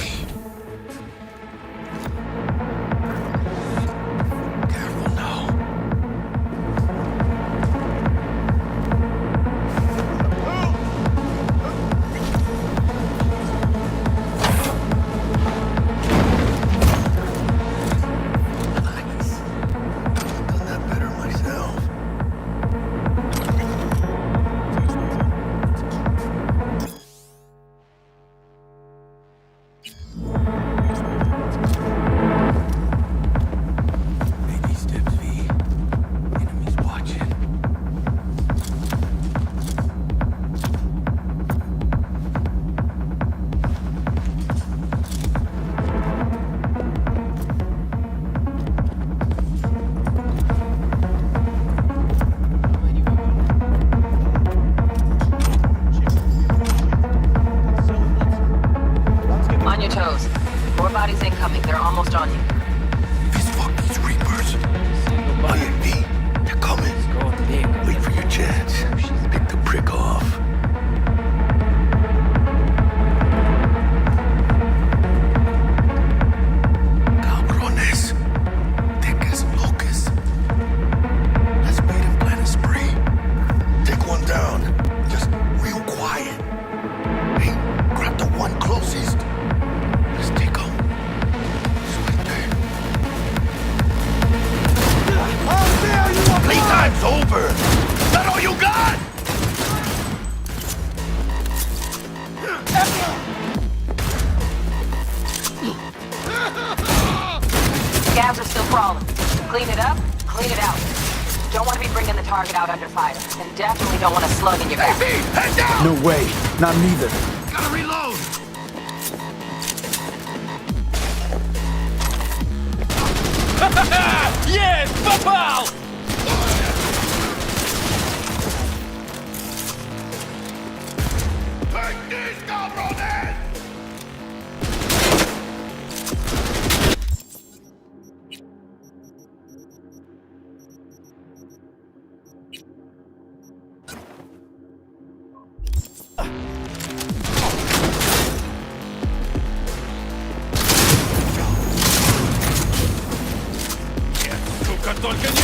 target out under fire, and definitely don't want a slug in your back. Hey, V, head down! No way. Not neither. Gotta reload! Yes, papal! Take these, cabrones! Сука, только не...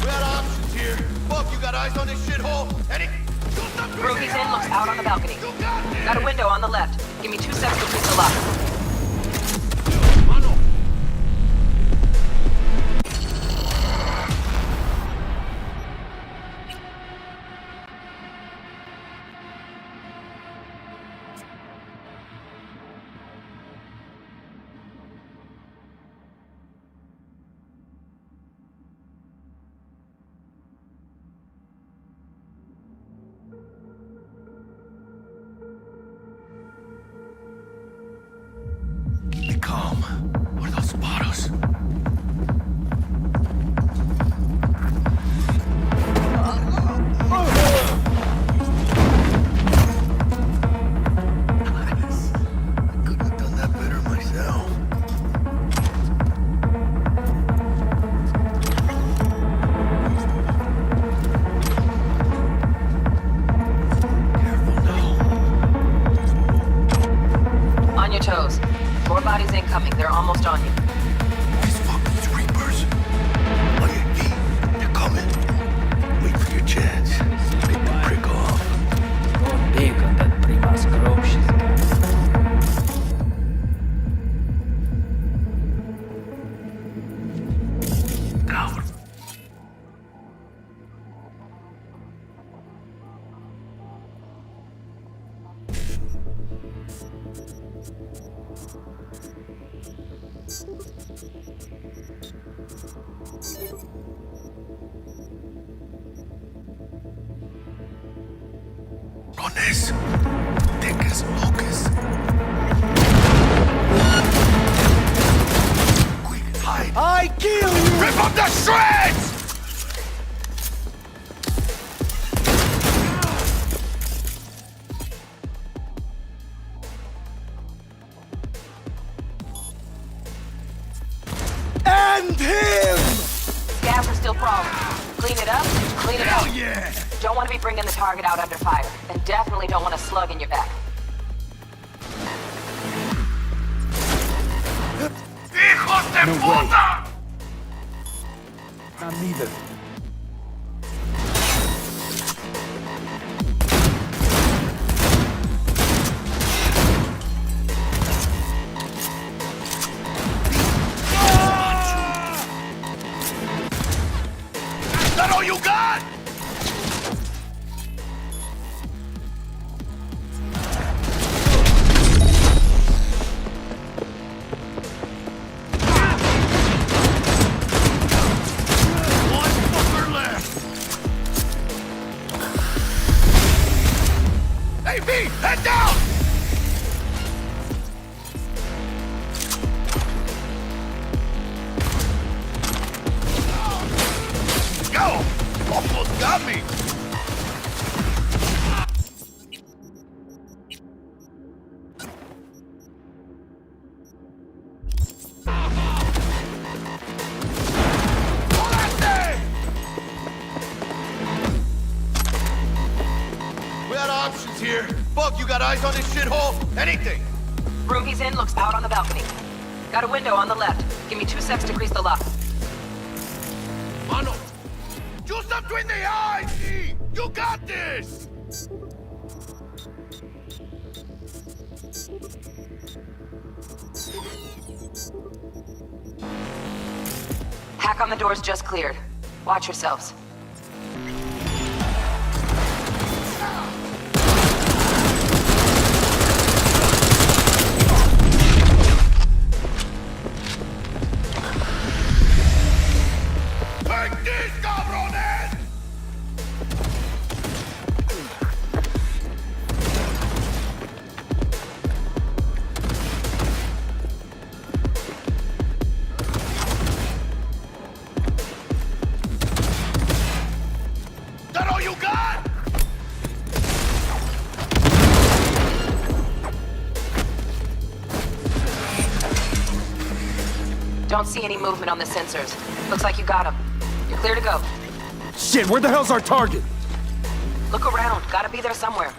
We had options here. Buck, you got eyes on this shithole? Ruby's in looks out on the balcony. Got a window on the left. Give me 2 seconds to pick the lock. Be calm. What are those spotters? I couldn't have done that better myself. On your toes. 4 bodies incoming. They're almost on you. These fucking Reapers. Oh yeah, V, they're coming. Wait for your chance. Get the prick off. Go big on that Primas Groshis guy. Coward. Rones, thick as locusts. Quick, hide. I kill you! Rip up the shreds! End him! Scabs are still crawling. Clean it up, clean it out. Yeah! Don't want to be bringing the target out under fire, and definitely don't want a slug in your back. ¡Hijos de No puta! Not neither. Is that all you got? One fucker left. Hey, V, head down! Go! Almost got me! We had options here. Buck, you got eyes on this shithole? Anything! Room he's in looks out on the balcony. Got a window on the left. Give me 2 seconds to grease the lock. Mano! Juice up between the eyes, E! You got this! Hack on the doors just cleared. Watch yourselves. Don't see any movement on the sensors. Looks like you got him. You're clear to go. Shit, where the hell's our target? Look around. Gotta be there somewhere.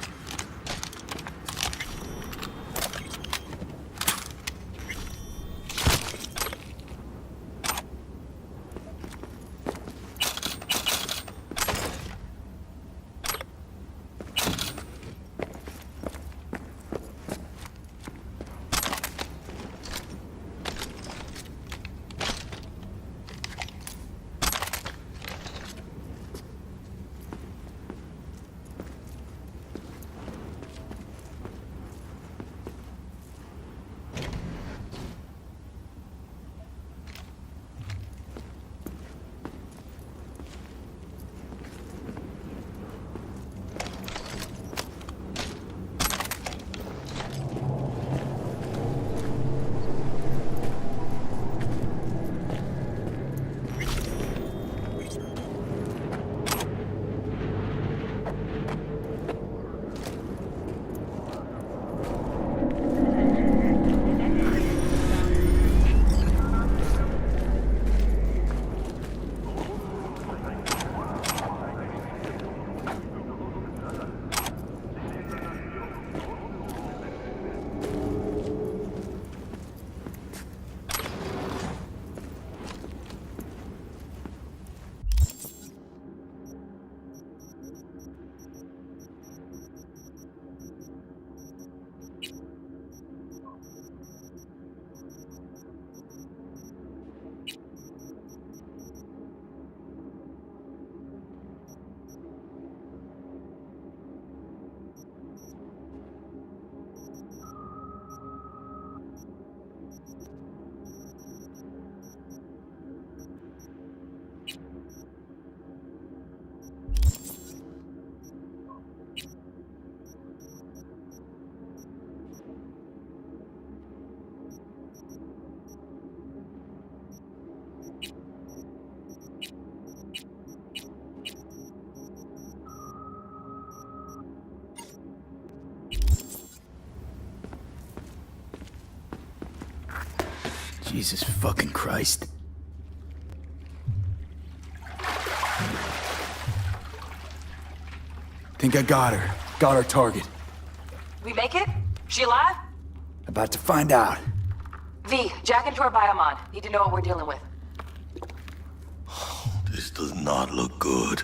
Jesus fucking Christ. Think I got her. Got our target. We make it? She alive? About to find out. V, jack into her biomon. Need to know what we're dealing with. This does not look good.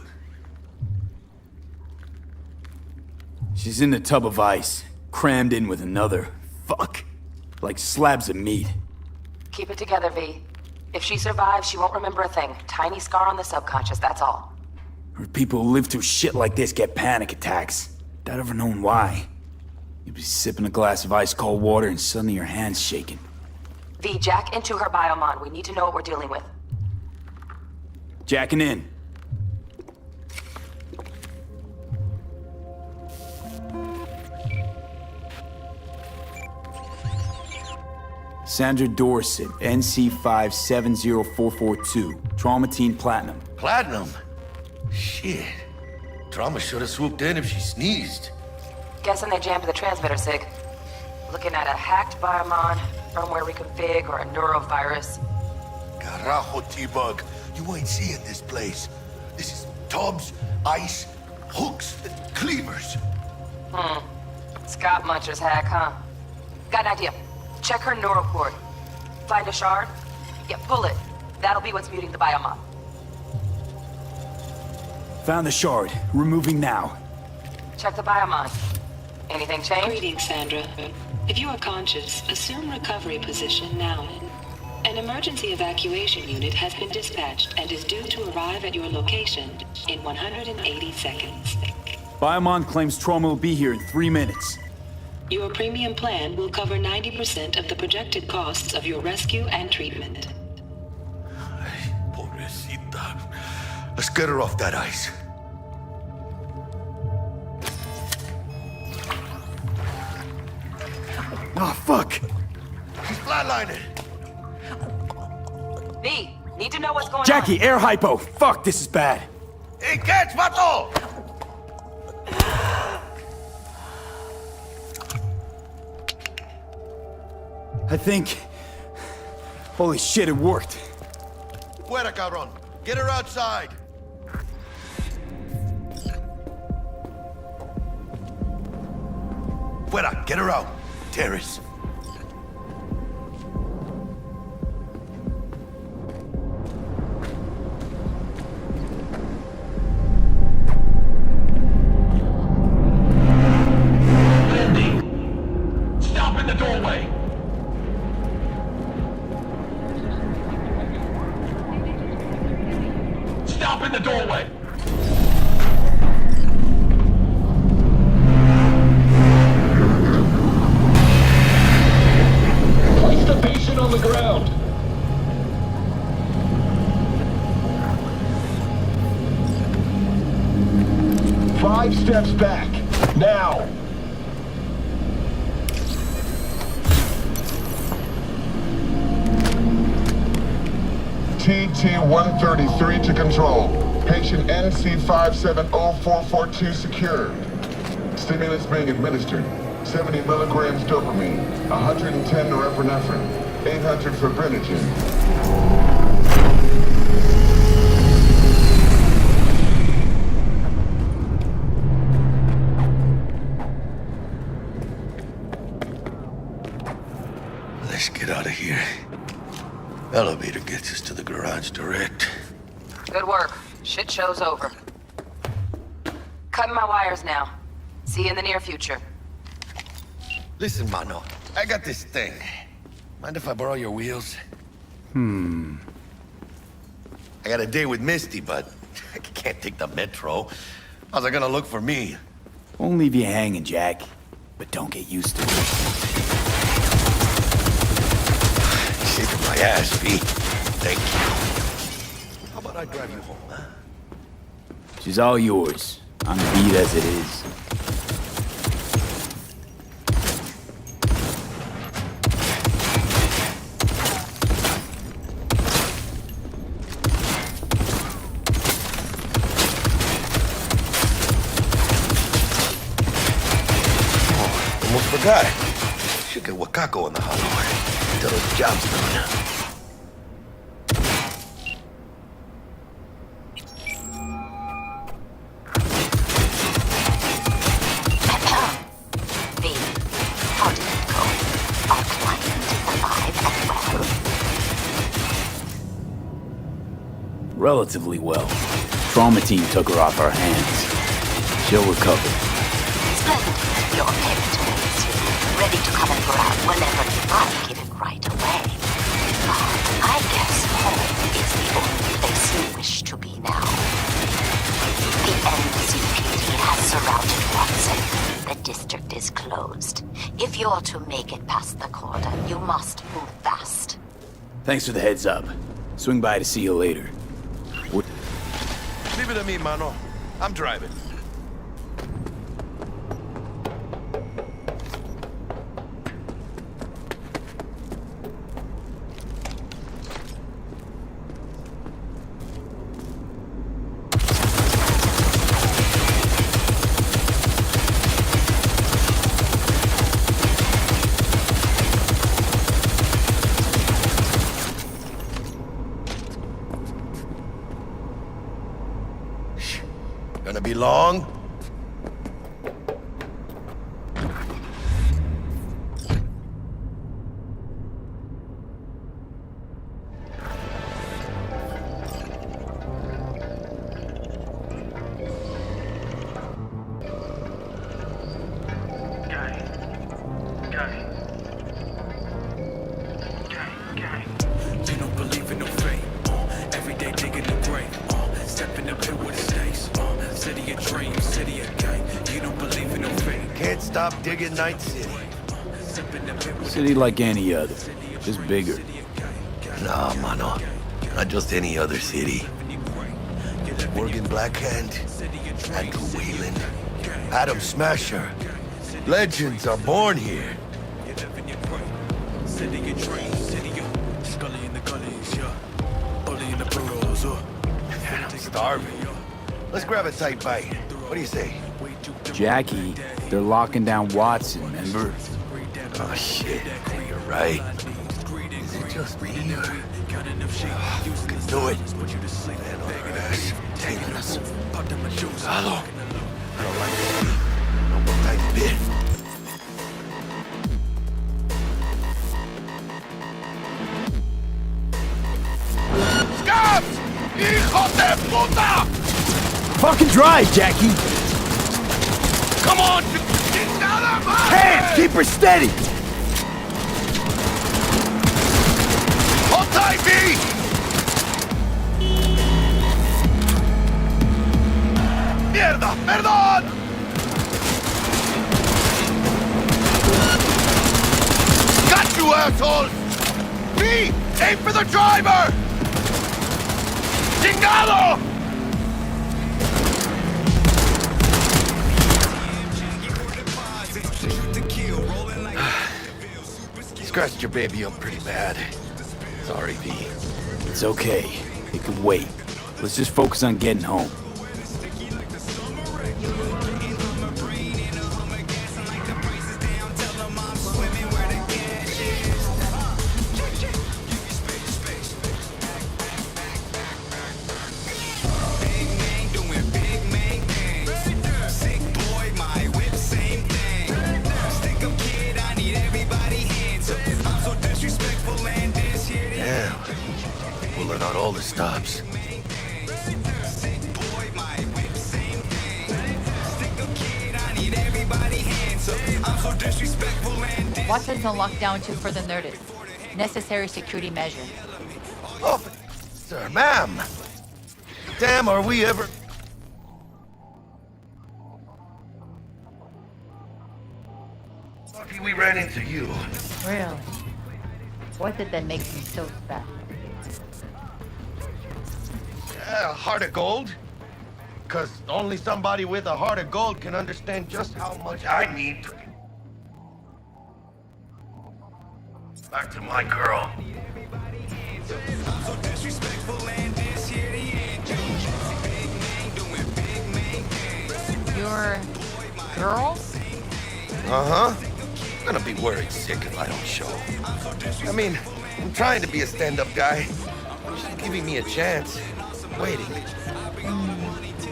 She's in the tub of ice, crammed in with another. Fuck. Like slabs of meat. Keep it together, V. If she survives, she won't remember a thing. Tiny scar on the subconscious, that's all. Or people who live through shit like this get panic attacks. Without ever knowing why. You'd be sipping a glass of ice-cold water and suddenly your hand's shaking. V, jack into her biomon. We need to know what we're dealing with. Jacking in. Sandra Dorset, NC570442. Trauma Team Platinum. Platinum? Shit. Trauma should have swooped in if she sneezed. Guessing they jammed the transmitter, Sig. Looking at a hacked biomon, firmware reconfig, or a neurovirus. Carajo, T-Bug. You ain't seeing this place. This is tubs, ice, hooks, and cleavers. Scott Muncher's hack, huh? Got an idea. Check her neural cord. Find a shard? Yeah, pull it. That'll be what's muting the biomon. Found the shard. Removing now. Check the biomon. Anything change? Greetings, Sandra. If you are conscious, assume recovery position now. An emergency evacuation unit has been dispatched and is due to arrive at your location in 180 seconds. Biomon claims trauma will be here in 3 minutes. Your premium plan will cover 90% of the projected costs of your rescue and treatment. Pobrecita. Let's get her off that ice. Oh, fuck! She's flatlining. V, need to know what's going Jackie, air hypo! Fuck, this is bad. Hey, catch, vato! I think Holy shit, it worked. Fuera, cabrón. Get her outside. Fuera, get her out. Terrace. Stop in the doorway! Stop in the doorway! Place the patient on the ground! Five steps back. Now! TT-133 to control. Patient NC570442 secured. Stimulus being administered. 70 milligrams dopamine, 110 norepinephrine, 800 fibrinogen. Let's get out of here. Elevator gets us to the garage direct. Good work. Shit show's over. Cutting my wires now. See you in the near future. Listen, mano. I got this thing. Mind if I borrow your wheels? Hmm. I got a date with Misty, but I can't take the metro. How's it gonna look for me? Won't leave you hanging, Jack. But don't get used to it. Saving my ass, V. Thank you. How about I drive you home, huh? She's all yours. I'm beat as it is. Almost forgot. Should get Wakako in the hollow. Until his job's done. V, how did it go? Our client is alive and well. Relatively well. Trauma team took her off our hands. She'll recover. Splendid. You're okay to release you. Ready to come and grab whenever you like, even right away. I guess home is the only place you wish to be now. The NCPD has surrounded Watson. The district is closed. If you're to make it past the cordon, you must move fast. Thanks for the heads up. Swing by to see you later. Leave it to me, mano. I'm driving. Gonna be long? You don't believe in no fate. Every day digging the grave. Step in the pit with the stakes. City of dreams, city of gang. You don't believe in no fate. Can't stop digging Night City. City like any other, just bigger. Nah, mano. Not just any other city. Morgan Blackhand, Andrew Whalen, Adam Smasher. Legends are born here. City of dreams, city of Scully in the gullies, yeah. Bully in the burrows, Man, I'm starving. Let's grab a tight bite. What do you say? Jackie, they're locking down Watson, remember? Oh, shit. You're right. Is it just me, or... Can do it. Man on our ass, tailing us. Hello. I don't like this. No more tiny bit. Scabs! Hijo de puta! Fucking drive, Jackie! Come on! Hands! Keep her steady! Hold tight, V! ¡Mierda! ¡Perdón! Got you, assholes! V! Aim for the driver! ¡Chingado! Scratched your baby up pretty bad. Sorry, V. It's okay. It can wait. Let's just focus on getting home. Damn. Pulling out all the stops. Watson's on lockdown until further notice. Necessary security measure. Oh, sir, ma'am. Damn, are we ever... Lucky we ran into you. Really? What did that make me so special? A heart of gold? Because only somebody with a heart of gold can understand just how much I need to... Back to my girl. Your girl? Uh-huh. I'm gonna be worried sick if I don't show. I mean, I'm trying to be a stand-up guy. She's giving me a chance. Waiting.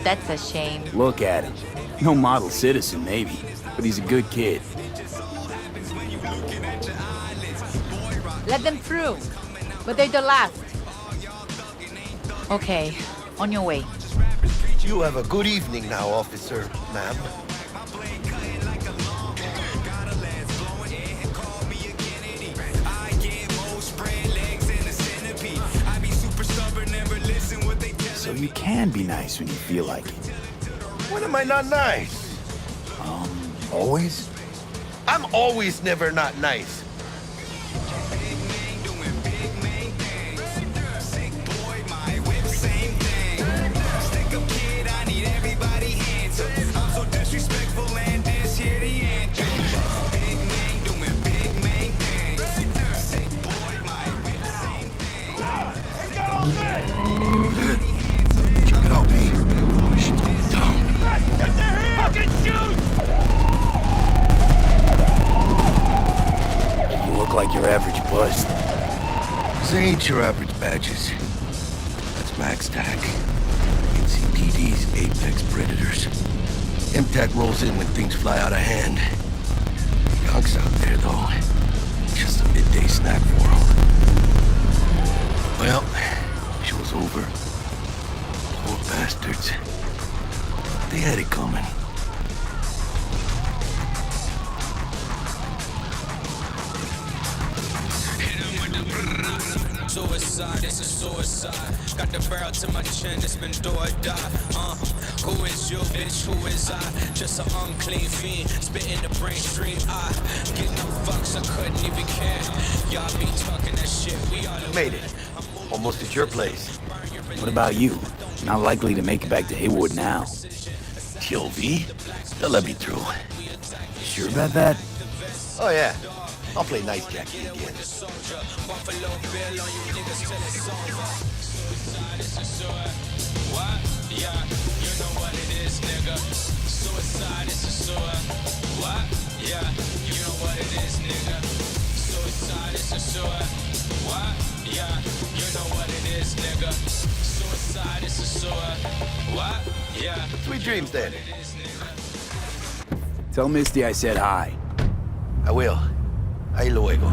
That's a shame. Look at him. No model citizen, maybe, but he's a good kid. Let them through. But they're the last. Okay, on your way. You have a good evening now, officer, ma'am. So you can be nice when you feel like it. When am I not nice? Always? I'm always never not nice. Check it out, B. She's going down. Fucking shoot! You look like your average bust. This ain't your average badges. That's Max TAC. NCPD's apex predators. MTAC rolls in when things fly out of hand. Yonk's out there, though. Just a midday snack for him. Well, show's over. Poor bastards. They had it coming. Suicide, it's a suicide. Got the barrel to my chin, it's been do or die. Who is you, bitch? Who is I? Just an unclean fiend, spitting the brain stream. I get no fucks, I couldn't even care. Y'all be talking that shit, we all Made it. Almost at your place. What about you? Not likely to make it back to Haywood now. Kill V? They'll let me through. Sure about that? Oh, yeah. I'll play nice Jackie again. What? Yeah, you know what it is, nigga. Suicide is a sewer. What? Yeah, you know what it is, nigga. Suicide is a sewer. What? Yeah, you know what it is, nigga. Suicide is a sewer. What? Yeah. Sweet dreams, then. Tell Misty I said hi. I will. Ahí luego.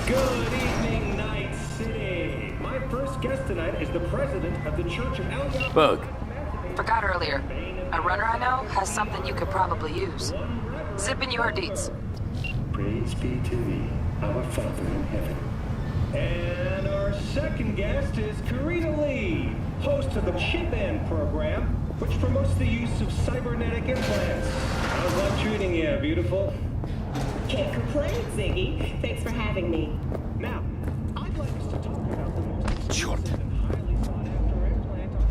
Good evening, Night City. My first guest tonight is the president of the Church of El Bug. Forgot earlier. A runner I know has something you could probably use. Zip in your deets. Praise be to thee, our Father in heaven. And our second guest is Karina Lee, host of the Chip In program, which promotes the use of cybernetic implants. How's life treating you, beautiful? Can't complain, Ziggy. Thanks for having me. Now, I'd like us to talk about the most Черт. and highly sought after implant on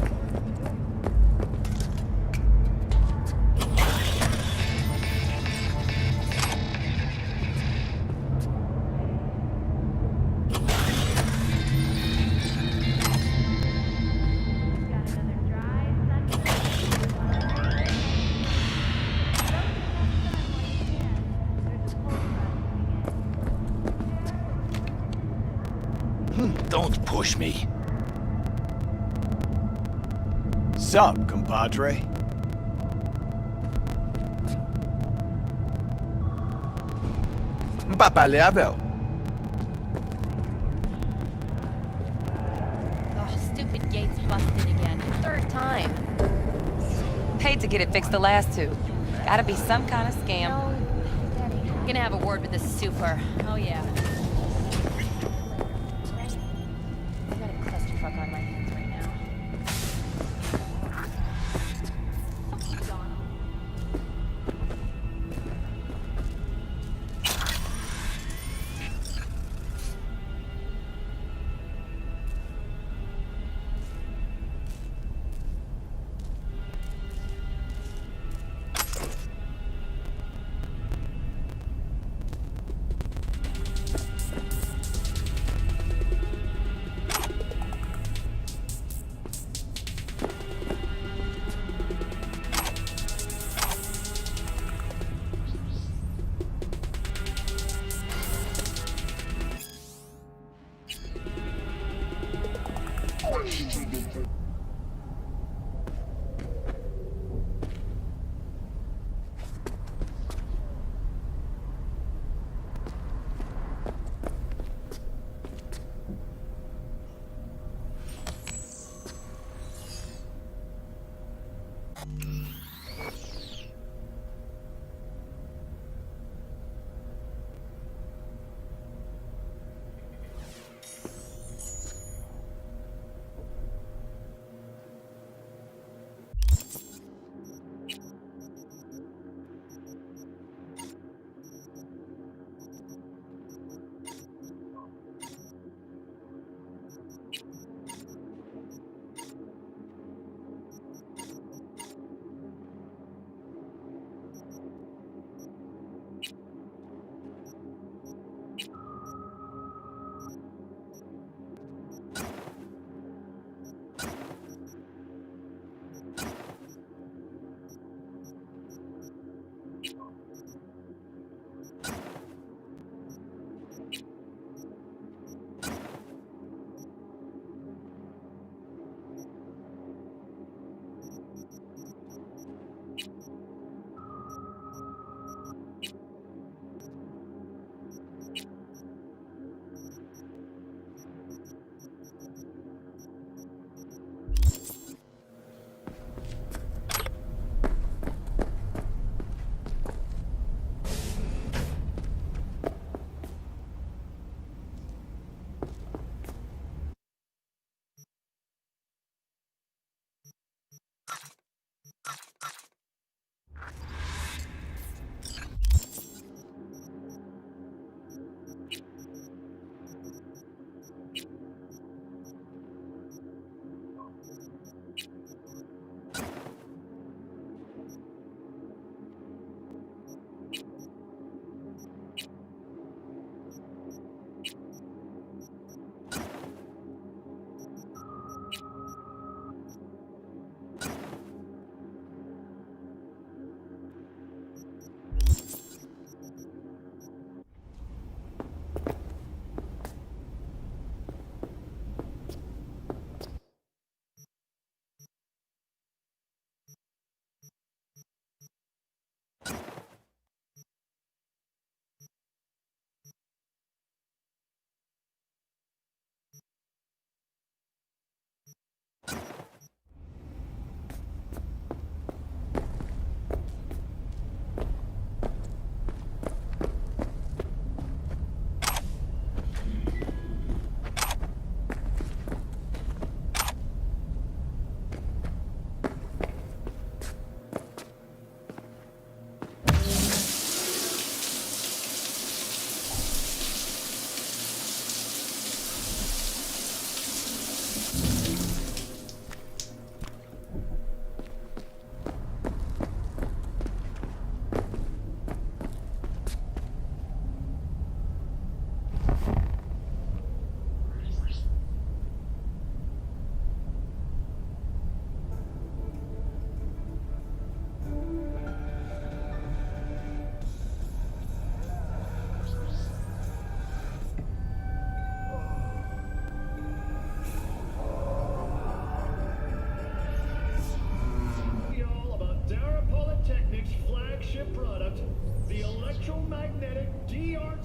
Don't push me. Sup, compadre? Papaleado. Oh, stupid gate's busted again. Third time. Paid to get it fixed the last two. Gotta be some kind of scam. No, gonna have a word with the super. Oh yeah. I got a clusterfuck on my hands right now.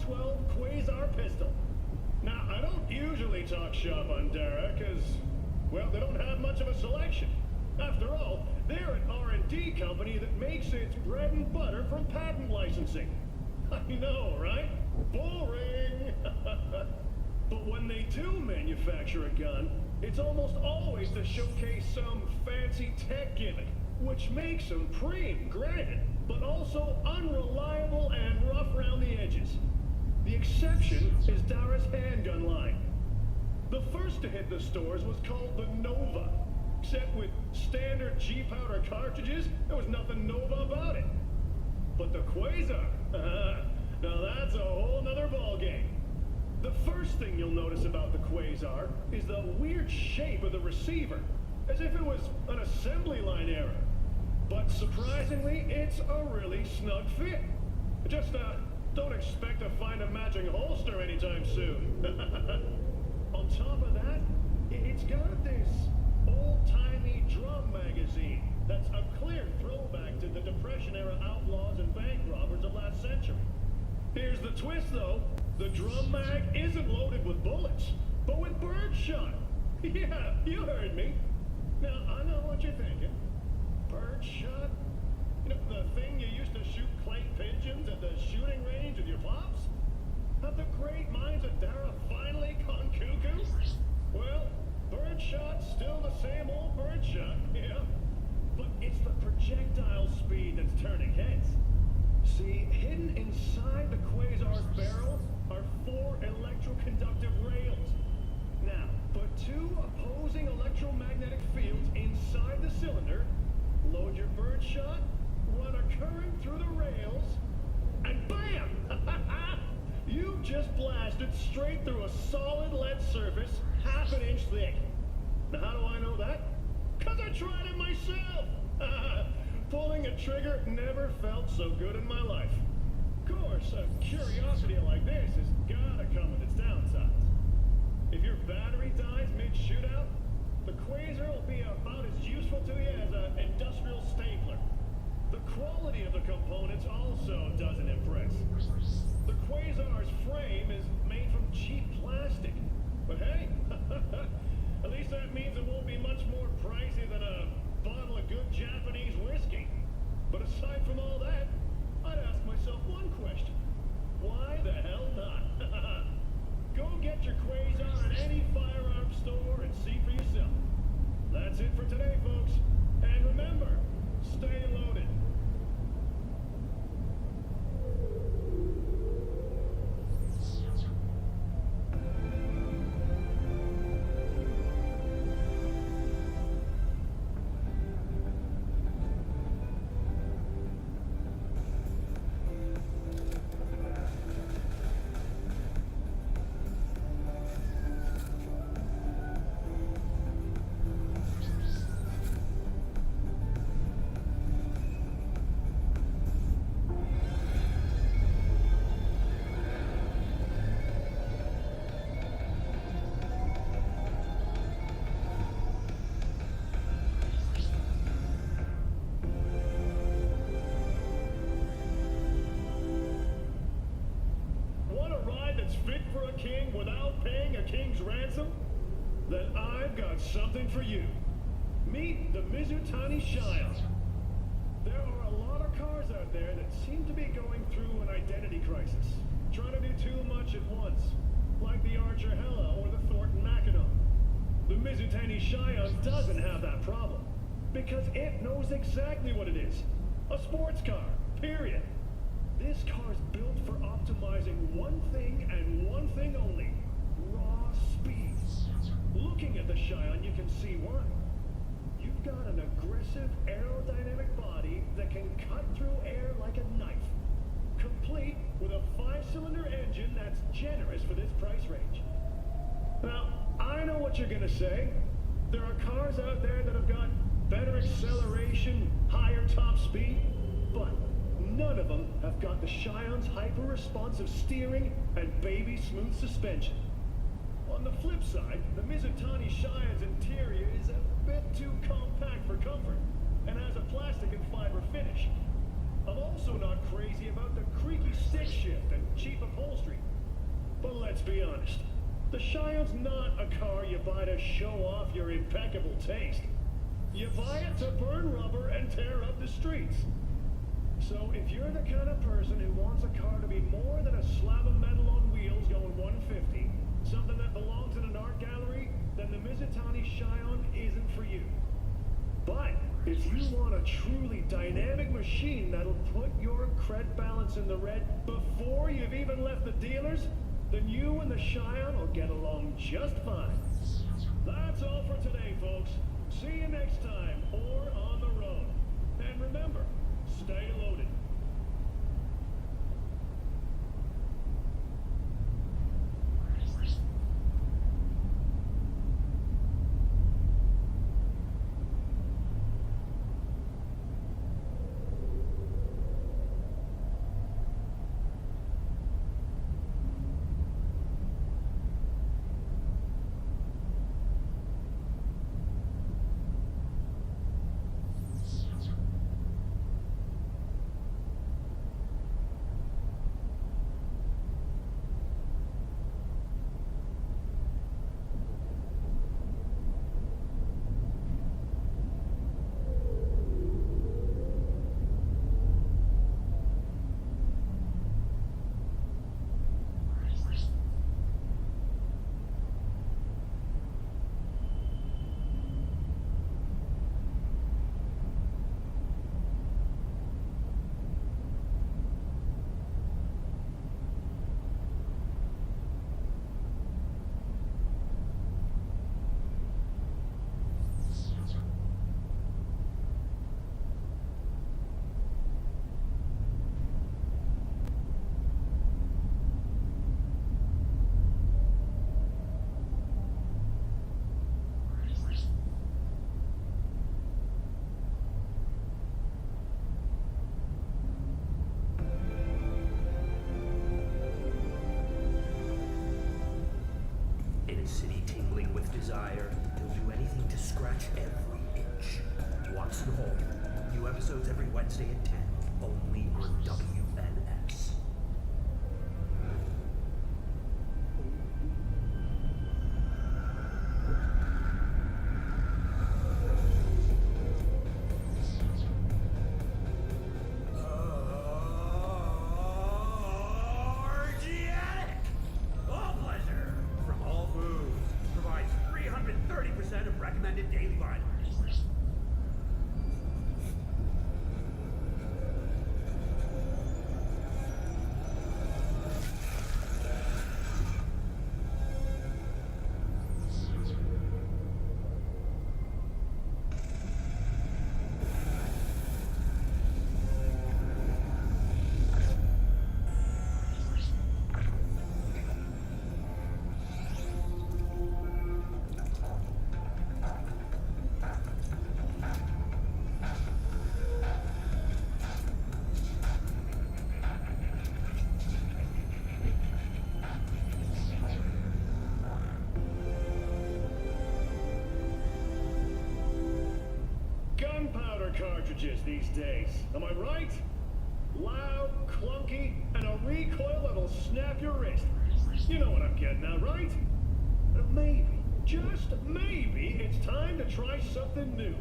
12 Quasar pistol. Now, I don't usually talk shop on Dara, because, well, they don't have much of a selection. After all, they're an R&D company that makes its bread and butter from patent licensing. I know, right? Boring! But when they do manufacture a gun, it's almost always to showcase some fancy tech gimmick, which makes them preem, granted, but also unreliable and rough around the edges. The exception is Dara's handgun line. The first to hit the stores was called the Nova. Except with standard G-powder cartridges, there was nothing Nova about it. But the Quasar, now that's a whole nother ballgame. The first thing you'll notice about the Quasar is the weird shape of the receiver, as if it was an assembly line error. But surprisingly, it's a really snug fit. Just, don't expect to find a matching holster anytime soon. On top of that, it's got this old-timey drum magazine that's a clear throwback to the Depression-era outlaws and bank robbers of last century. Here's the twist, though. The drum mag isn't loaded with bullets, but with birdshot. Yeah, you heard me. Now, I know what you're thinking. Birdshot? You know, the thing you used to shoot clay pigeons at the shooting range with your pops? Have the great minds of Dara finally gone cuckoo? Well, birdshot's still the same old birdshot, yeah. But it's the projectile speed that's turning heads. See, hidden inside the Quasar's barrel are 4 electroconductive rails. Now, put 2 opposing electromagnetic fields inside the cylinder, load your birdshot, run a current through the rails, and BAM! You just blasted straight through a solid lead surface, half an inch thick. Now, how do I know that? 'Cause I tried it myself! Pulling a trigger never felt so good in my life. Of course, a curiosity like this has gotta come with its downsides. If your battery dies mid-shootout, the Quasar will be about as useful to you as an industrial stapler. The quality of the components also doesn't impress. The Quasar's frame is made from cheap plastic. But hey, at least that means it won't be much more pricey than a bottle of good Japanese whiskey. But aside from all that, I'd ask myself one question. Why the hell not? Go get your Quasar at any firearms store and see for yourself. That's it for today, folks. And remember, stay loaded. Fit for a king without paying a king's ransom? Then I've got something for you. Meet the Mizutani Shion. There are a lot of cars out there that seem to be going through an identity crisis, trying to do too much at once, like the Archer Hella or the Thornton Mackinac. The Mizutani Shion doesn't have that problem, because it knows exactly what it is. A sports car, period. This car's built for optimizing one thing and one thing only: raw speed. Looking at the Shion, you can see why. You've got an aggressive aerodynamic body that can cut through air like a knife, complete with a 5-cylinder engine that's generous for this price range. Now, I know what you're gonna say. There are cars out there that have got better acceleration, higher top speed, but none of them have got the Shion's hyper-responsive steering and baby-smooth suspension. On the flip side, the Mizutani Shion's interior is a bit too compact for comfort, and has a plastic and fiber finish. I'm also not crazy about the creaky stick shift and cheap upholstery. But let's be honest, the Cheyenne's not a car you buy to show off your impeccable taste. You buy it to burn rubber and tear up the streets. So if you're the kind of person who wants a car to be more than a slab of metal on wheels going 150, something that belongs in an art gallery, then the Mizutani Cheyenne isn't for you. But if you want a truly dynamic machine that'll put your cred balance in the red before you've even left the dealers, then you and the Cheyenne will get along just fine. That's all for today, folks. See you next time, or on the road. And remember, stay loaded. In a city tingling with desire, he'll do anything to scratch every itch. Watson Hall. New episodes every Wednesday at 10, only on WNS. All pleasure from all foods. Provides 330% of recommended daily vitamins. Gunpowder cartridges these days, am I right? Loud, clunky, and a recoil that'll snap your wrist. You know what I'm getting at, right? Maybe, just maybe, it's time to try something new.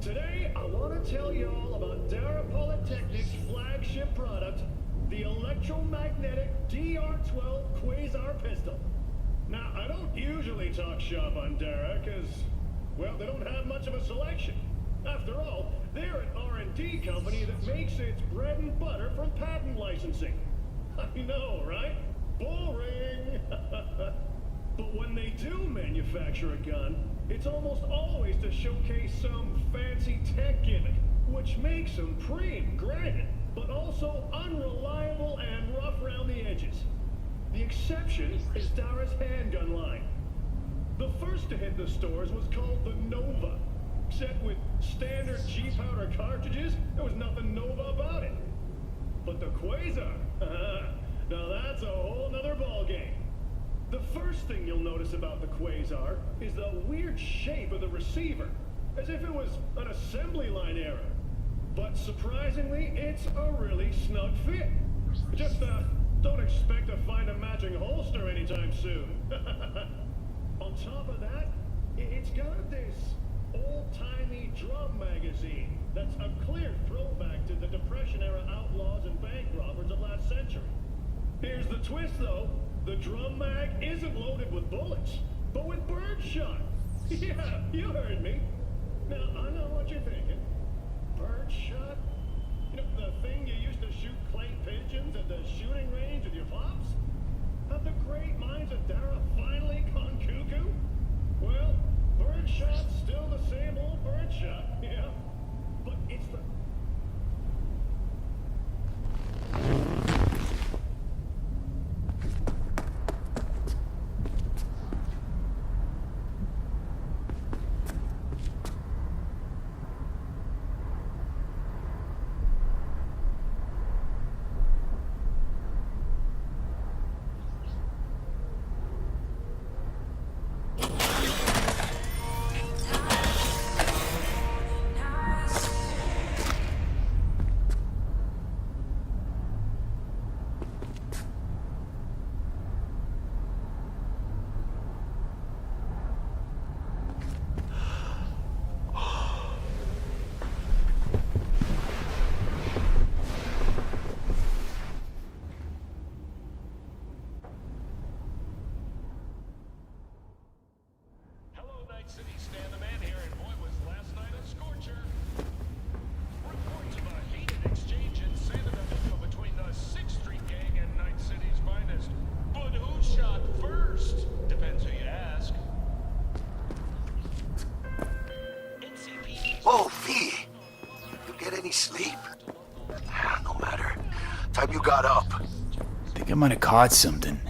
Today, I want to tell you all about Dara Polytechnic's flagship product, the electromagnetic DR-12 Quasar pistol. Now, I don't usually talk shop on Dara, because, well, they don't have much of a selection. After all, they're an R&D company that makes its bread and butter from patent licensing. I know, right? Boring! But when they do manufacture a gun, it's almost always to showcase some fancy tech gimmick, which makes them preem, granted, but also unreliable and rough around the edges. The exception is Dara's handgun line. The first to hit the stores was called the Nova. Set with standard G-powder cartridges, there was nothing Nova about it. But the Quasar, now that's a whole nother ballgame. The first thing you'll notice about the Quasar is the weird shape of the receiver, as if it was an assembly line error. But surprisingly, it's a really snug fit. Just, don't expect to find a matching holster anytime soon. On top of that, it's got this old-timey drum magazine that's a clear throwback to the Depression-era outlaws and bank robbers of last century. Here's the twist, though. The drum mag isn't loaded with bullets, but with birdshot. Yeah, you heard me. Now, I know what you're thinking. Birdshot? You know, the thing you used to shoot clay pigeons at the shooting range with your pops? Have the great minds of Dara finally gone cuckoo? Well, birdshot's still the same old birdshot, yeah. But it's the... Whoa, V! You get any sleep? No matter. Time you got up. Think I might have caught something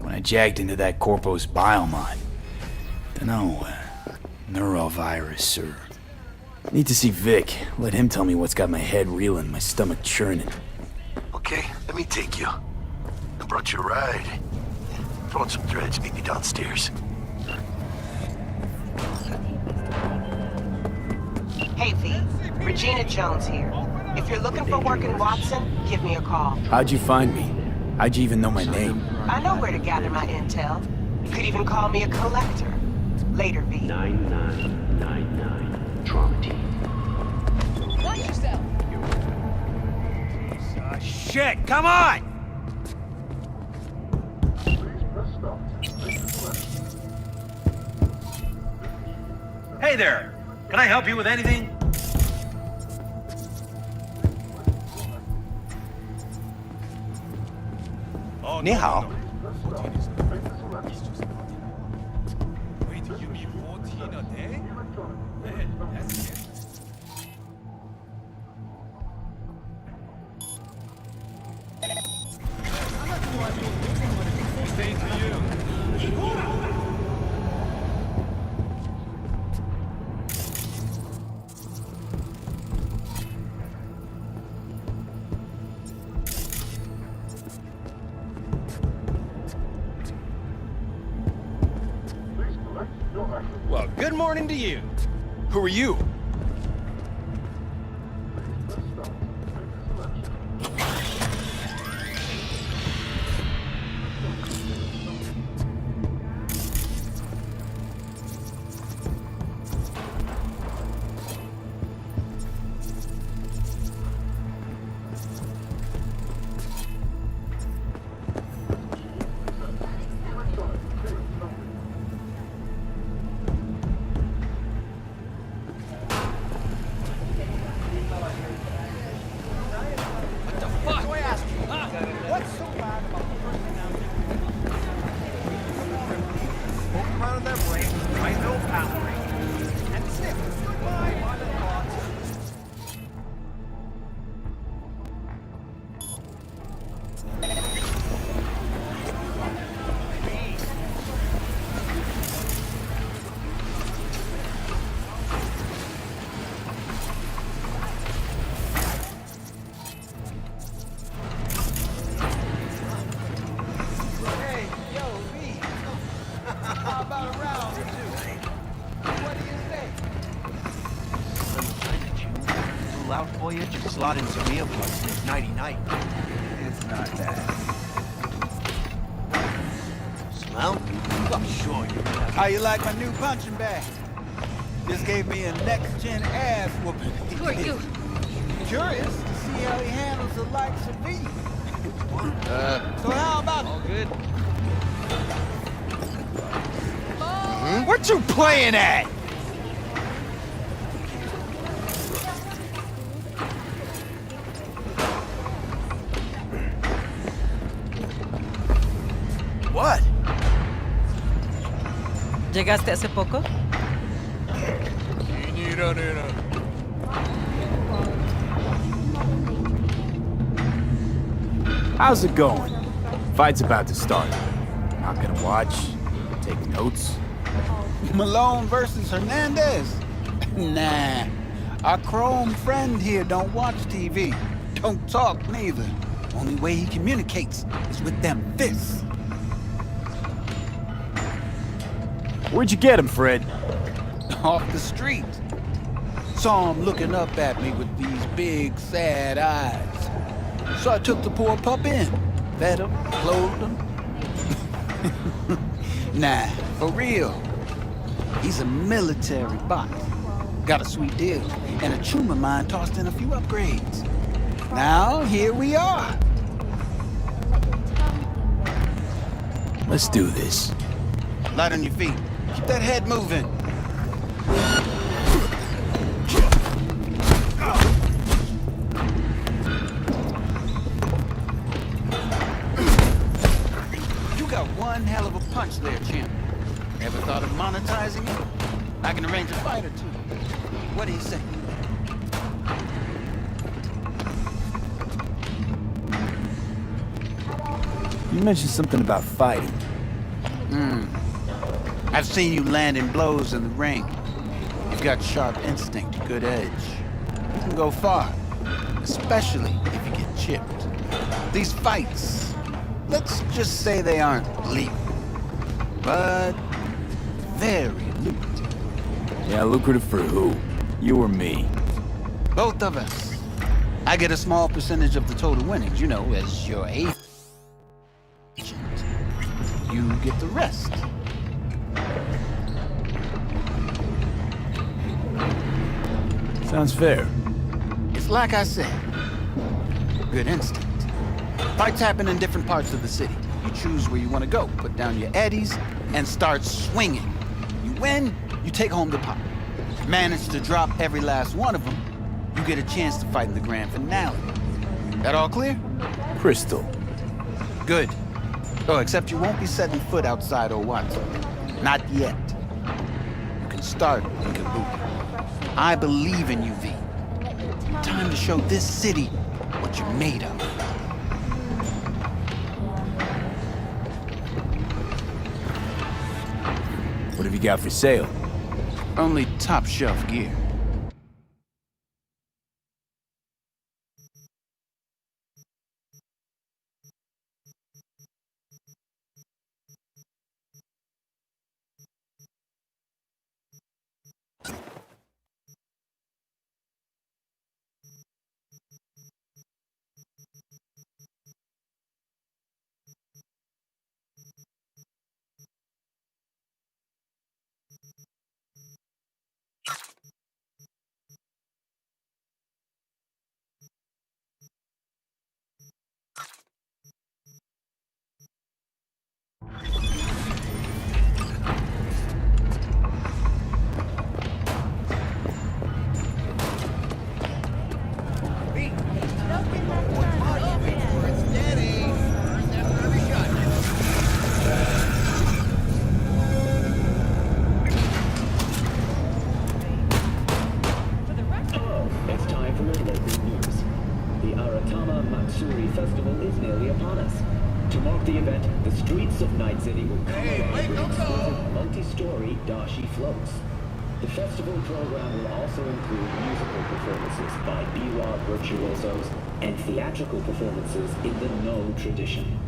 when I jagged into that Corpo's biomod. Dunno, neurovirus or... Need to see Vic. Let him tell me what's got my head reeling, my stomach churning. Okay, let me take you. I brought you a ride. Throw on some threads, meet me downstairs. Hey, V. Regina Jones here. If you're looking for work in Watson, give me a call. How'd you find me? How'd you even know my name? I know where to gather my intel. You could even call me a collector. Later, V. 9999 Trauma Team. Watch yourself! Shit, come on! Hey there! Can I help you with anything? Ni hao. Wait, you mean 14 a day? Man, that's it. Stay to you. Well, good morning to you. Who are you? out voyage and slot in some earplugs since nighty-night. It's not that. Smell? I'm sure you have. How you like my new punching bag? This gave me a next-gen ass whooping. Who are you? Curious to see how he handles the likes of me. So how about all good? What you playing at? What? ¿Llegaste hace poco? How's it going? Fight's about to start. Not gonna watch, take notes. Malone versus Hernandez? Nah. Our chrome friend here don't watch TV. Don't talk neither. Only way he communicates is with them fists. Where'd you get him, Fred? Off the street. Saw him looking up at me with these big, sad eyes. So I took the poor pup in. Fed him, clothed him. Nah, for real. He's a military bot. Got a sweet deal, and a chum of mine tossed in a few upgrades. Now, here we are. Let's do this. Light on your feet. Keep that head moving. You got one hell of a punch there, champ. Ever thought of monetizing it? I can arrange a fight or two. What do you say? You mentioned something about fighting. I've seen you landing blows in the ring. You've got sharp instinct, good edge. You can go far, especially if you get chipped. These fights, let's just say they aren't lethal, but very lucrative. Yeah, lucrative for who? You or me? Both of us. I get a small percentage of the total winnings, you know, as your agent. You get the rest. Sounds fair. It's like I said, good instinct. Fights happen in different parts of the city. You choose where you want to go, put down your eddies, and start swinging. You win, you take home the pot. Manage to drop every last one of them, you get a chance to fight in the grand finale. That all clear? Crystal. Good. Oh, except you won't be setting foot outside Owatsu. Not yet. You can start in Kabuki. I believe in you, V. Time to show this city what you're made of. What have you got for sale? Only top shelf gear. Festival is nearly upon us. To mark the event, the streets of Night City will come alive with exquisite multi-story dashi floats. The festival program will also include musical performances by B-Rock virtuosos and theatrical performances in the No tradition.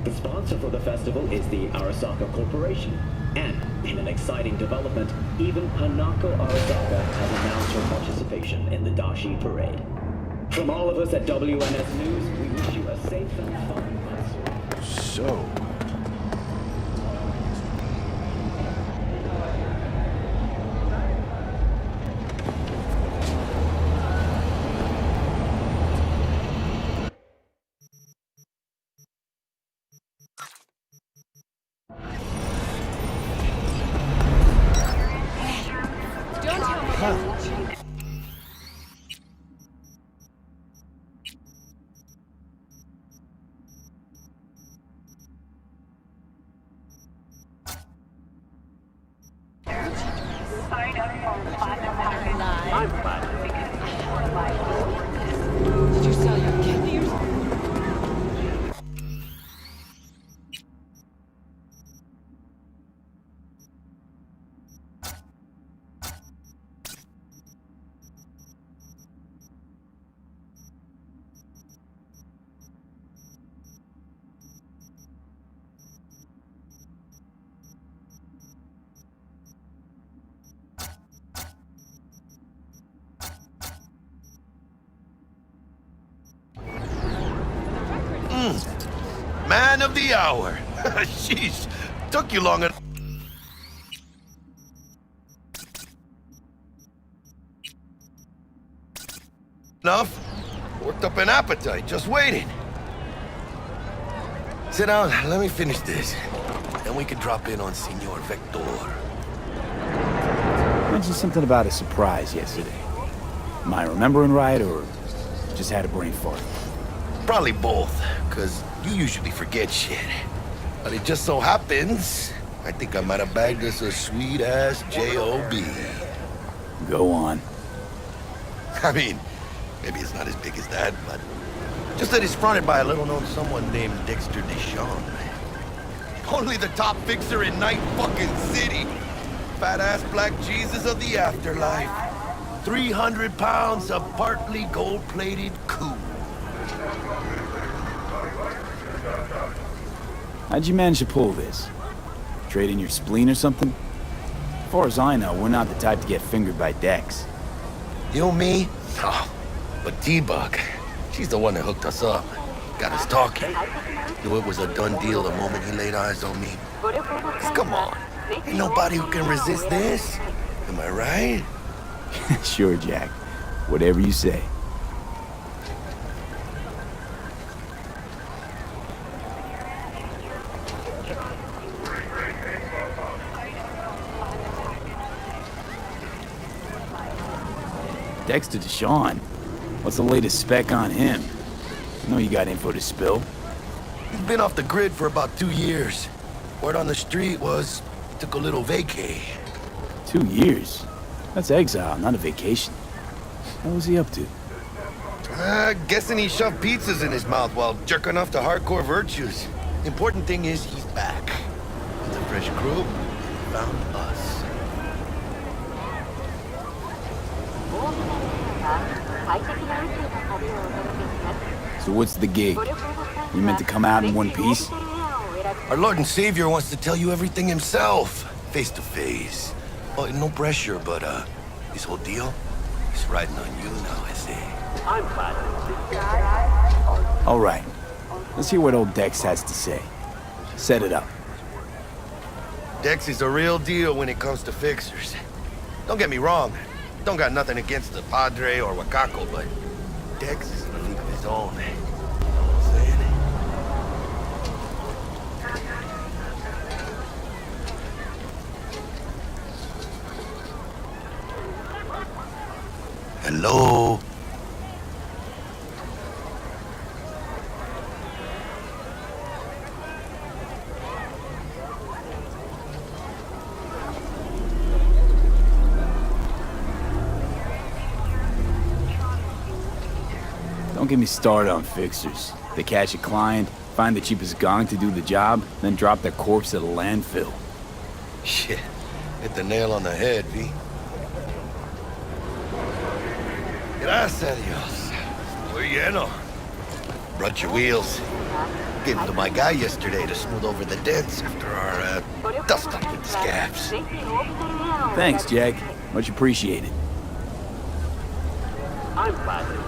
The sponsor for the festival is the Arasaka Corporation, and in an exciting development, even Hanako Arasaka has announced her participation. reception in the Dashi Parade. From all of us at WNS News, we wish you a safe and fun concert. So... Don't tell me. Did you sell your kidney or something? Man of the hour. Sheesh, took you long enough. Worked up an appetite, just waiting. Sit down, let me finish this. Then we can drop in on Senor Vector. You mentioned something about a surprise yesterday. Am I remembering right, or just had a brain fart? Probably both, because you usually forget shit. But it just so happens, I think I might have bagged us a sweet-ass J.O.B. Go on. I mean, maybe it's not as big as that, but just that it's fronted by a little-known someone named Dexter Deshawn. Only the top fixer in Night fucking City. Fat-ass black Jesus of the afterlife. 300 pounds of partly gold-plated coup. How'd you manage to pull this? Trade in your spleen or something? As far as I know, we're not the type to get fingered by Dex. You, me? Oh, but T-Bug, she's the one that hooked us up. Got us talking. Knew it was a done deal the moment he laid eyes on me. 'Cause come on, ain't nobody who can resist this. Am I right? Sure, Jack. Whatever you say. Dexter Deshawn. What's the latest spec on him? I know you got info to spill. He's been off the grid for about 2 years. Word on the street was took a little vacay. 2 years? That's exile, not a vacation. What was he up to? Guessing he shoved pizzas in his mouth while jerking off to hardcore virtues. Important thing is he's back. With a fresh crew, found us. So what's the gig? You meant to come out in one piece? Our Lord and Savior wants to tell you everything himself, face to face. Oh, no pressure, but this whole deal is riding on you now, I say. I'm fine. All right. Let's hear what old Dex has to say. Set it up. Dex is a real deal when it comes to fixers. Don't get me wrong. Don't got nothing against the Padre or Wakako, but Dex is in a league of his own. You know what I'm saying? Hello? Don't get me started on fixers. They catch a client, find the cheapest gong to do the job, then drop their corpse at a landfill. Shit. Hit the nail on the head, V. Gracias a Dios. Muy lleno. Brought your wheels. Gave them to my guy yesterday to smooth over the dents after our dust-up with the scabs. Thanks, Jack. Much appreciated. I'm flattered.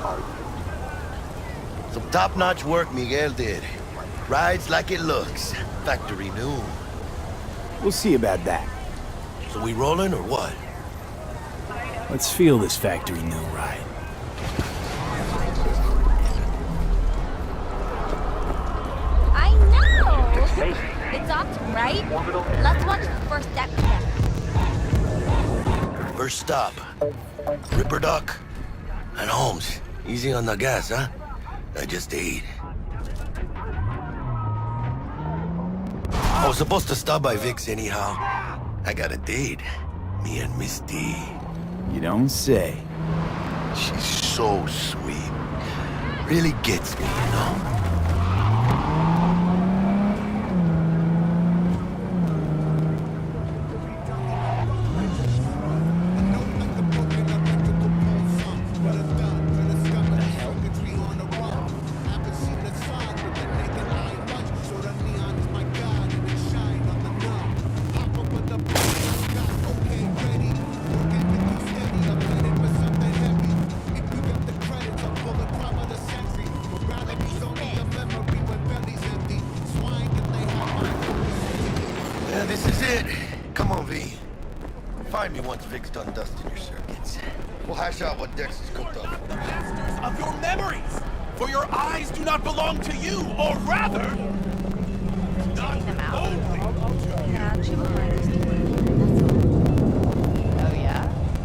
Are you? Some top-notch work Miguel did. Rides like it looks. Factory new. We'll see about that. So we rolling or what? Let's feel this factory new ride. I know! It's awesome, right? Let's watch the first step together. First stop. Ripper Duck. And Holmes. Easy on the gas, huh? I just ate. I was supposed to stop by Vic's anyhow. I got a date. Me and Miss D. You don't say. She's so sweet. Really gets me, you know? Yeah, this is it. Come on, V. Find me once Vic's done dusting your circuits. We'll hash out what Dex is cooked up. Of your memories! For your eyes do not belong to you, or rather... Taking them out. Yeah, she was right.